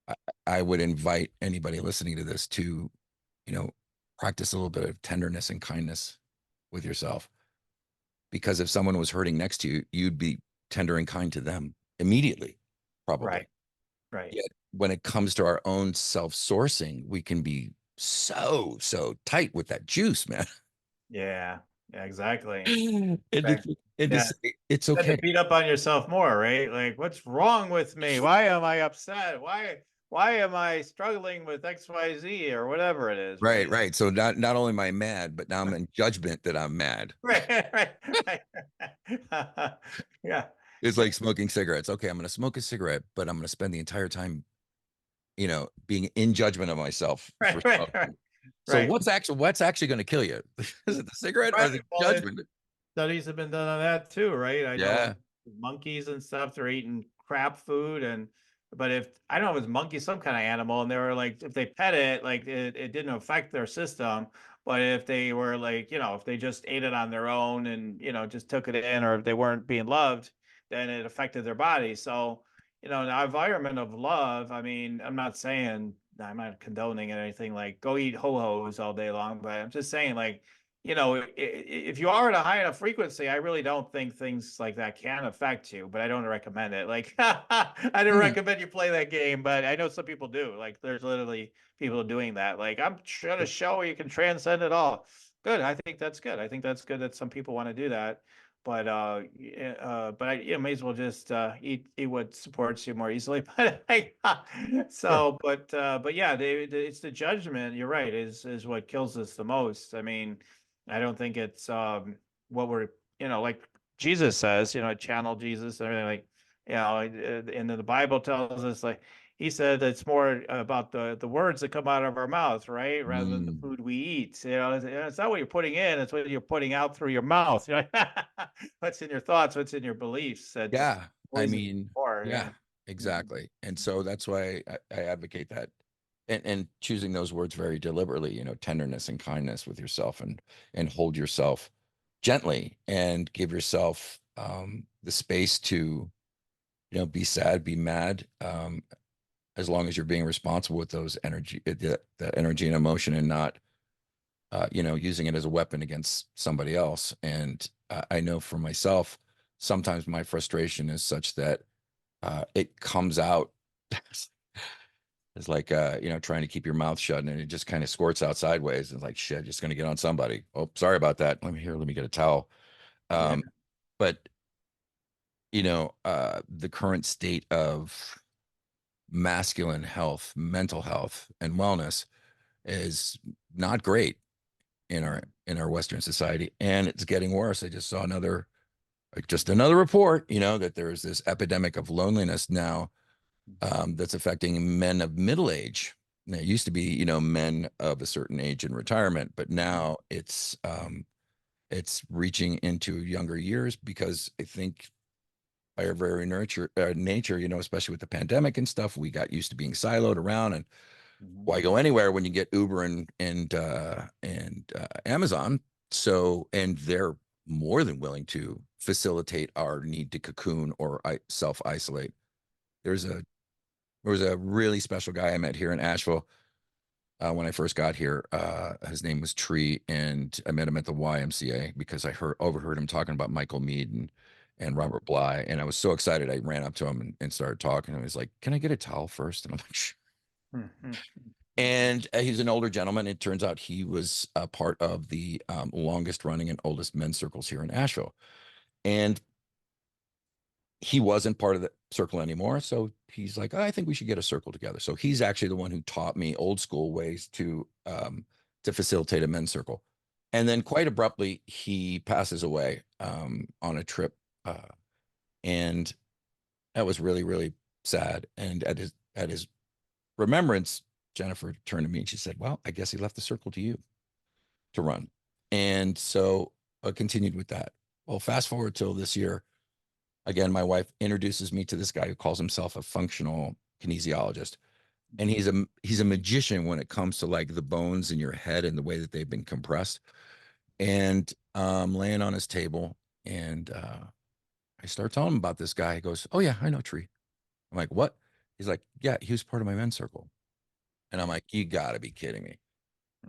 I, I would invite anybody listening to this to, you know, practice a little bit of tenderness and kindness with yourself. Because if someone was hurting next to you, you'd be tender and kind to them immediately, probably. Right. Right. Yet when it comes to our own self-sourcing, we can be so tight with that juice, man. Yeah. Yeah, exactly. and to, Right. and to Yeah. say it's Tend to okay. beat up on yourself more, right? Like, what's wrong with me? Why am I upset? Why why am I struggling with XYZ or whatever it is, Right, right? right. So not only am I mad, but now I'm in judgment that I'm mad. Right, right. Yeah. It's like smoking cigarettes. Okay, I'm going to smoke a cigarette, but I'm going to spend the entire time, being in judgment of myself for Right, right, right, smoking. So right. what's actually going to kill you? Is it the cigarette or Right. the Well, judgment? studies have been done on that too, right? I know Yeah. monkeys and stuff, they're eating crap food. But if I don't know if it's monkey, some kind of animal, and they were like, if they pet it, like it didn't affect their system. But if they were like, if they just ate it on their own and, just took it in, or if they weren't being loved, then it affected their body. So, in an environment of love, I mean, I'm not condoning anything like go eat ho-hos all day long, but I'm just saying like, if you are at a high enough frequency, I really don't think things like that can affect you, but I don't recommend it. Like, I didn't Mhm. recommend you play that game, but I know some people do. Like, there's literally people doing that. Like, I'm trying to show you can transcend it all. Good. I think that's good. I think that's good that some people want to do that. But I may as well just eat what supports you more easily. Sure. But yeah, it's the judgment. You're right. Is what kills us the most. I mean, I don't think it's what we're like Jesus says, channel Jesus and everything like and then the Bible tells us like he said it's more about the words that come out of our mouth, right? Rather than the Mm. food we eat. It's not what you're putting in, it's what you're putting out through your mouth. What's in your thoughts, what's in your beliefs. That's Yeah. I poison mean, more, yeah. yeah, exactly. And so that's why I advocate that, and choosing those words very deliberately, tenderness and kindness with yourself, and hold yourself gently and give yourself the space to, be sad, be mad, as long as you're being responsible with those energy, that energy and emotion, and not, using it as a weapon against somebody else. And I know for myself, sometimes my frustration is such that it comes out. It's like, trying to keep your mouth shut, and it just kind of squirts out sideways. It's like, shit, just going to get on somebody. Oh, sorry about that. Let me get a towel. Yeah. Um, but, the current state of masculine health, mental health, and wellness is not great in our Western society, and it's getting worse. I just saw another report, that there's this epidemic of loneliness now, that's affecting men of middle age. And it used to be, men of a certain age in retirement, but now it's reaching into younger years, because I think by our very nature, especially with the pandemic and stuff, we got used to being siloed around, and Mhm. why go anywhere when you get Uber and Amazon? So, and they're more than willing to facilitate our need to cocoon or self isolate. There's a there was a really special guy I met here in Asheville, when I first got here. His name was Tree, and I met him at the YMCA because I overheard him talking about Michael Mead and Robert Bly, and I was so excited. I ran up to him and started talking. I was like, "Can I get a towel first?" And I'm like, "Sure." Mhm. And he's an older gentleman. It turns out he was a part of the longest running and oldest men's circles here in Asheville. And he wasn't part of the circle anymore. So he's like, I think we should get a circle together. So he's actually the one who taught me old school ways to facilitate a men's circle. And then quite abruptly, he passes away on a trip. And that was really, really sad. And at his remembrance, Jennifer turned to me and she said, well, I guess he left the circle to you to run. And so I continued with that. Well, fast forward till this year. Again, my wife introduces me to this guy who calls himself a functional kinesiologist. And he's a magician when it comes to like the bones in your head and the way that they've been compressed. And laying on his table, and I start telling him about this guy. He goes, oh yeah, I know Tree. I'm like, what? He's like, yeah, he was part of my men's circle. And I'm like, you gotta be kidding me.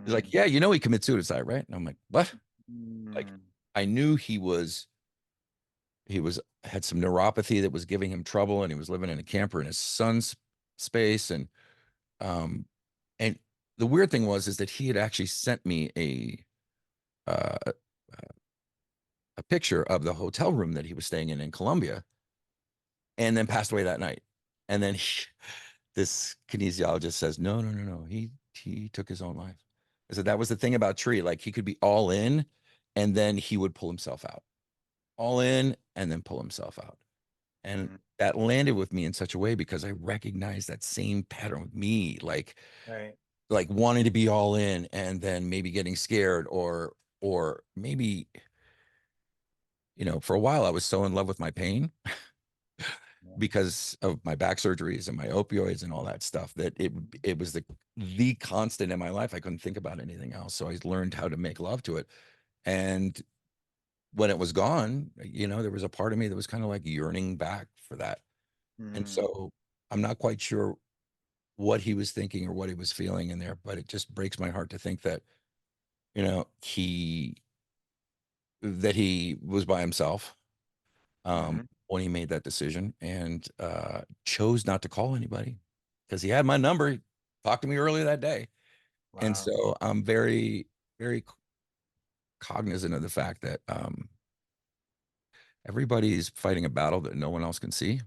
He's like, yeah, he committed suicide, right? And I'm like, what? Like, Mhm. I knew he was had some neuropathy that was giving him trouble, and he was living in a camper in his son's space. Um and the weird thing is that he had actually sent me uh, a picture of the hotel room that he was staying in Colombia, and then passed away that night. And then this kinesiologist says, no. He took his own life. I said, that was the thing about Tree. Like, he could be all in and then he would pull himself out. All in and then pull himself out. And Mhm. that landed with me in such a way because I recognized that same pattern with me, Right. like wanting to be all in and then maybe getting scared, or maybe, for a while I was so in love with my pain Yeah. because of my back surgeries and my opioids and all that stuff, that it was the constant in my life. I couldn't think about anything else. So I learned how to make love to it. And when it was gone, there was a part of me that was kind of like yearning back for that. And Mm. so I'm not quite sure what he was thinking or what he was feeling in there, but it just breaks my heart to think that, he was by himself Mhm. when he made that decision, and chose not to call anybody because he had my number. He talked to me earlier that day. And Wow. so I'm very, very cognizant of the fact that everybody's fighting a battle that no one else can see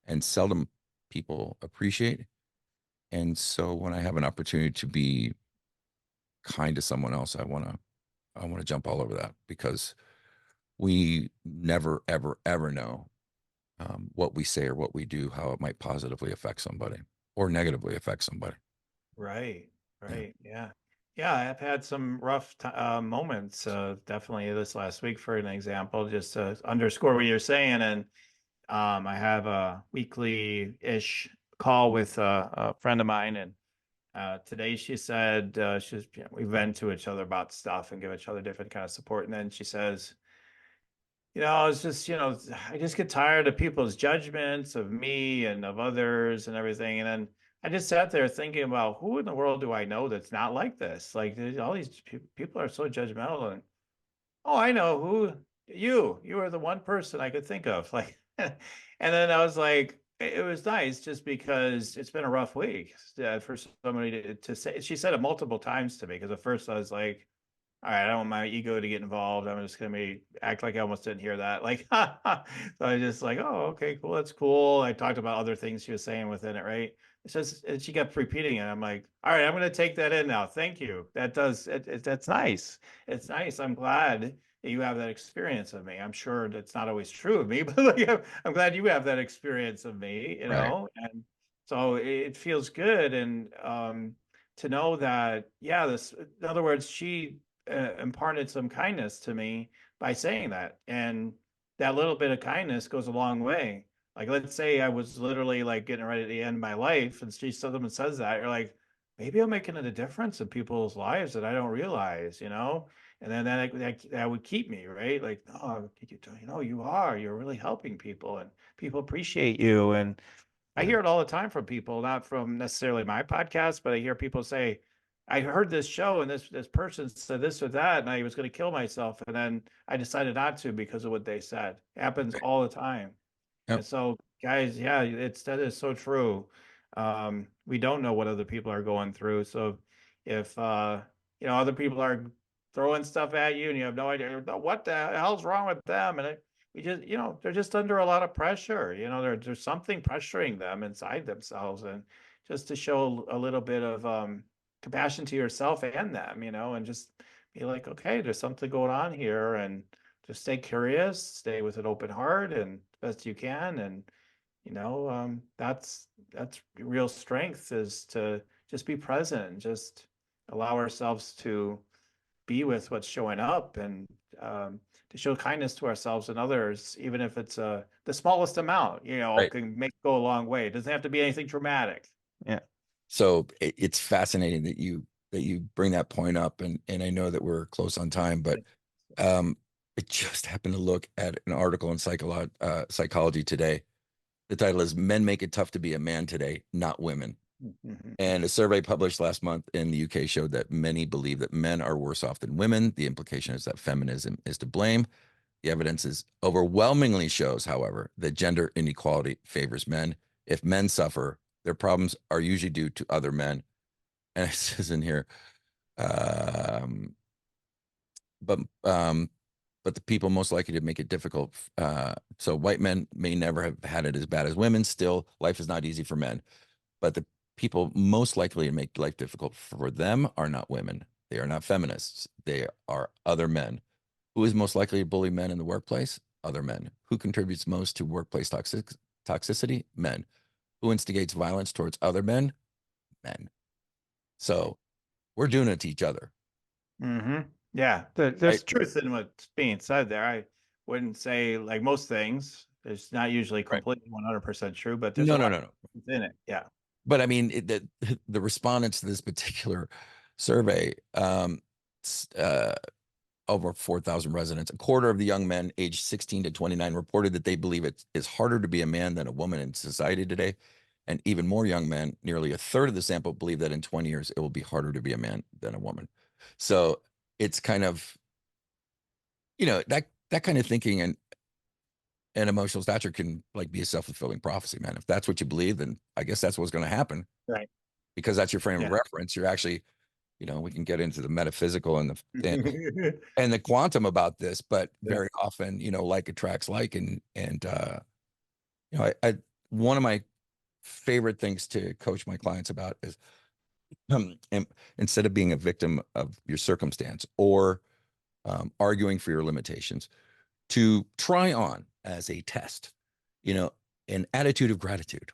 and seldom people appreciate. And so when I have an opportunity to be kind to someone else, I want to jump all over that, because we never, ever, ever know what we say or what we do, how it might positively affect somebody or negatively affect somebody. Right. Yeah. Right. Yeah. Yeah. I've had some rough moments, definitely this last week, for an example, just to underscore what you're saying. And I have a weekly-ish call with a friend of mine, and today she said we vent to each other about stuff and give each other different kind of support. And then she says, it's just, I just get tired of people's judgments of me and of others and everything. And then I just sat there thinking about, who in the world do I know that's not like this? Like, all these people are so judgmental. And oh, I know who. You are the one person I could think of. Like, and then I was like, it was nice just because it's been a rough week, for somebody to say. She said it multiple times to me, because at first I was like, all right, I don't want my ego to get involved. I'm just gonna act like I almost didn't hear that. Like, so I was just like, oh, okay, cool, that's cool. I talked about other things she was saying within it, right? It's just, and she kept repeating it. I'm like, all right, I'm gonna take that in now. Thank you. That's nice. It's nice. I'm glad that you have that experience of me. I'm sure that's not always true of me, but like, I'm glad you have that experience of me. Right. And so it feels good, and to know that, yeah, in other words, she imparted some kindness to me by saying that. And that little bit of kindness goes a long way. Like, let's say I was literally like getting ready to end my life, and she someone says that, you're like, maybe I'm making a difference in people's lives that I don't realize, And then that would keep me, right? Like, oh, you're really helping people, and people appreciate you. And I Yeah. hear it all the time from people, not from necessarily my podcast, but I hear people say, I heard this show and this person said this or that, and I was going to kill myself. And then I decided not to because of what they said. It happens Right. all the time. Yep. And so, guys, yeah, that is so true. We don't know what other people are going through. So if other people are throwing stuff at you and you have no idea what the hell's wrong with them, and we just, they're just under a lot of pressure. There's something pressuring them inside themselves, and just to show a little bit of compassion to yourself and them, and just be like, okay, there's something going on here, and just stay curious, stay with an open heart, and best you can. And that's real strength, is to just be present, just allow ourselves to be with what's showing up, and to show kindness to ourselves and others, even if it's the smallest amount, Right. can go a long way. It doesn't have to be anything dramatic. Yeah. So it's fascinating that you bring that point up, and I know that we're close on time, but I just happened to look at an article in Psychology Today. The title is "Men Make It Tough to Be a Man Today, Not Women." Mhm. And a survey published last month in the UK showed that many believe that men are worse off than women. The implication is that feminism is to blame. The evidence is overwhelmingly shows, however, that gender inequality favors men. If men suffer, their problems are usually due to other men. And it says in here, um, but um, but the people most likely to make it difficult. So white men may never have had it as bad as women. Still, life is not easy for men. but the people most likely to make life difficult for them are not women. They are not feminists. They are other men. Who is most likely to bully men in the workplace? Other men. Who contributes most to workplace toxicity? Men. Who instigates violence towards other men? Men. So we're doing it to each other. Mm-hmm. Yeah, there's Right? truth in what's being said there. I wouldn't say like most things. It's not usually Right. completely 100% true, but there's No, a no, lot no, no. in it. Yeah. But I mean, the respondents to this particular survey, over 4,000 residents, a quarter of the young men aged 16 to 29 reported that they believe it is harder to be a man than a woman in society today. And even more young men, nearly a third of the sample, believe that in 20 years, it will be harder to be a man than a woman. So it's kind of, that kind of thinking and emotional stature can like be a self-fulfilling prophecy, man. If that's what you believe, then I guess that's what's going to happen. Right. Because that's your frame of Yeah. reference. You're actually, we can get into the metaphysical and and the quantum about this, but Yeah. very often, like attracts like, and I one of my favorite things to coach my clients about is and instead of being a victim of your circumstance or arguing for your limitations, to try on as a test, an attitude of gratitude.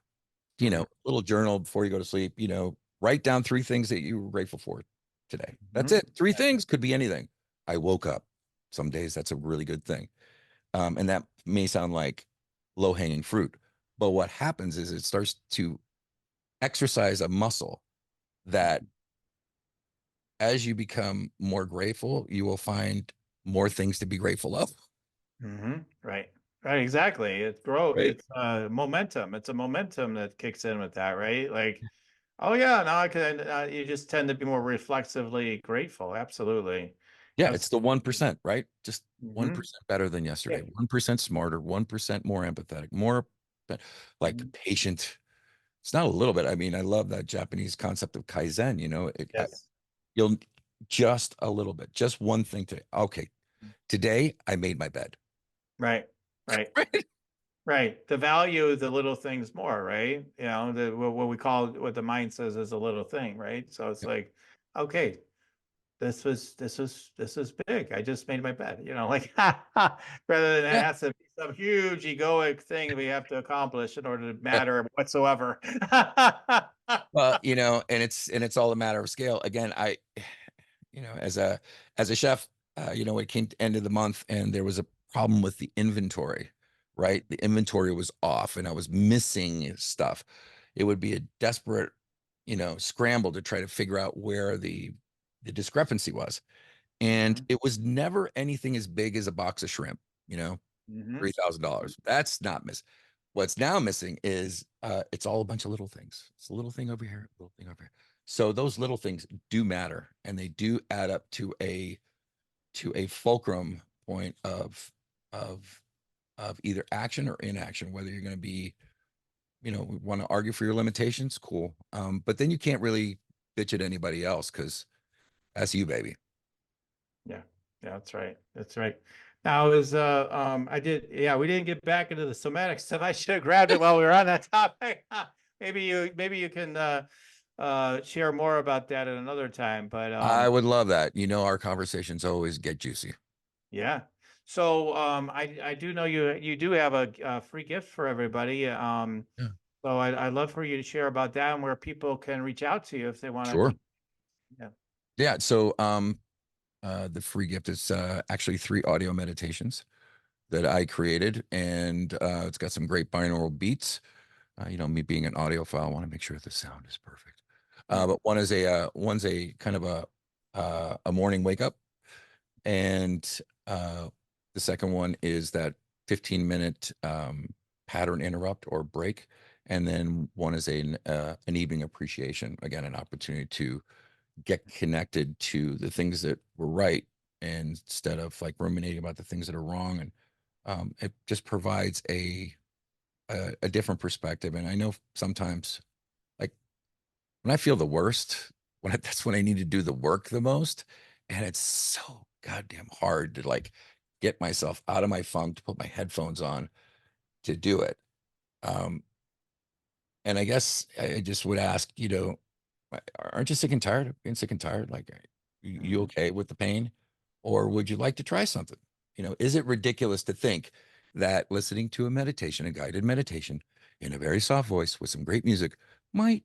Mhm. Little journal before you go to sleep, write down 3 things that you were grateful for today. That's Mhm. it. 3 things, could be anything. I woke up. Some days that's a really good thing. And that may sound like low hanging fruit, but what happens is it starts to exercise a muscle that as you become more grateful, you will find more things to be grateful of. Right. Right. Exactly. Right. It's momentum. It's a momentum that kicks in with that, right? Like, oh yeah, now I can. You just tend to be more reflexively grateful. Absolutely. Yeah, it's the Absolutely. 1%, right? Just Hmm. 1% better than Yeah. yesterday, 1% smarter, 1% more empathetic, more like Mhm. patient. It's not a little bit. I mean, I love that Japanese concept of Kaizen, Yes. you'll just a little bit, just one thing today. Okay, today I made my bed. Right. Right. Right. Right. The value of the little things more, right? What we call what the mind says is a little thing, right? So it's like, okay, this was big. I just made my bed, like rather than it Yeah. has to be some huge egoic thing that we have to accomplish in order to matter whatsoever. Well, and it's all a matter of scale. Again, as a chef, it came to end of the month and there was a problem with the inventory, right? The inventory was off and I was missing stuff. It would be a desperate, scramble to try to figure out where the discrepancy was. And Mhm. it was never anything as big as a box of shrimp, you know, Mhm. $3,000. That's not miss. What's now missing is it's all a bunch of little things. It's a little thing over here, a little thing over here. So those little things do matter, and they do add up to a fulcrum point of of either action or inaction. Whether you're going to be, we want to argue for your limitations, cool. But then you can't really bitch at anybody else because that's you, baby. Yeah, yeah, that's right. That's right. Now is I did yeah, we didn't get back into the somatic stuff. I should have grabbed it while we were on that topic. Maybe you can share more about that at another time. But I would love that. Our conversations always get juicy. yeah. So I do know you do have a free gift for everybody. Yeah, So I'd love for you to share about that and where people can reach out to you if they want to sure. come. Yeah. Yeah. So the free gift is actually 3 audio meditations that I created, and it's got some great binaural beats. Me being an audiophile, I want to make sure the sound is perfect. Hmm. But one's a kind of a morning wake up, and the second one is that 15-minute pattern interrupt or break, and then one is an evening appreciation. Again, an opportunity to get connected to the things that were right instead of like ruminating about the things that are wrong, and it just provides a different perspective. And I know sometimes, like when I feel the worst, that's when I need to do the work the most, and it's so goddamn hard to like get myself out of my funk, to put my headphones on to do it. Um, And I guess I just would ask, aren't you sick and tired of being sick and tired? Like, you okay with the pain? Or would you like to try something? Is it ridiculous to think that listening to a guided meditation in a very soft voice with some great music might,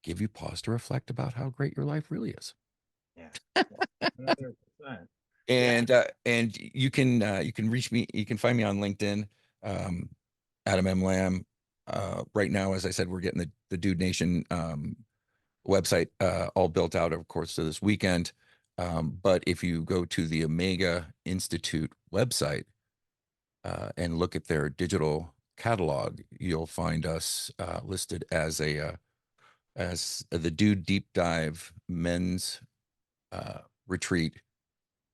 give you pause to reflect about how great your life really is? Yeah. 100%. And you can reach me. You can find me on LinkedIn, Adam M. Lamb. Right now, as I said, we're getting the Dude Nation website all built out, of course, to this weekend. But if you go to the Omega Institute website and look at their digital catalog, you'll find us listed as the Dude Deep Dive Men's Retreat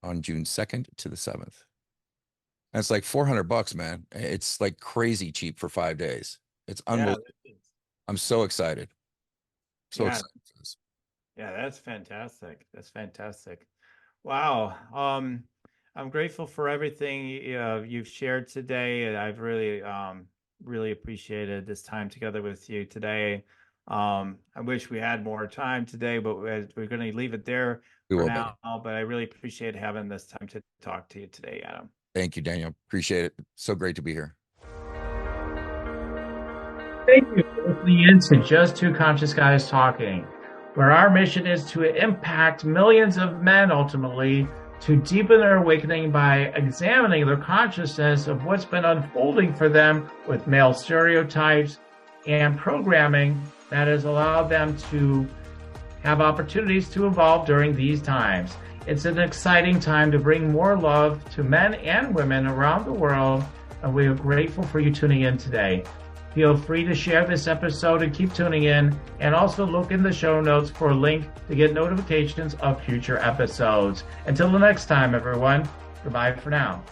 on June 2nd to the 7th. And it's like $400, man. It's like crazy cheap for 5 days. It's unbelievable. I'm so excited. Excited for this. Yeah, that's fantastic. That's fantastic. Wow. I'm grateful for everything you've shared today. And I've really appreciated this time together with you today. I wish we had more time today, but we're going to leave it there for now. But I really appreciate having this time to talk to you today, Adam. Thank you, Daniel. Appreciate it. So great to be here. Thank you for listening in to Just Two Conscious Guys Talking, where our mission is to impact millions of men ultimately to deepen their awakening by examining their consciousness of what's been unfolding for them with male stereotypes and programming that has allowed them to have opportunities to evolve during these times. It's an exciting time to bring more love to men and women around the world, and we are grateful for you tuning in today. Feel free to share this episode and keep tuning in, and also look in the show notes for a link to get notifications of future episodes. Until the next time, everyone, goodbye for now.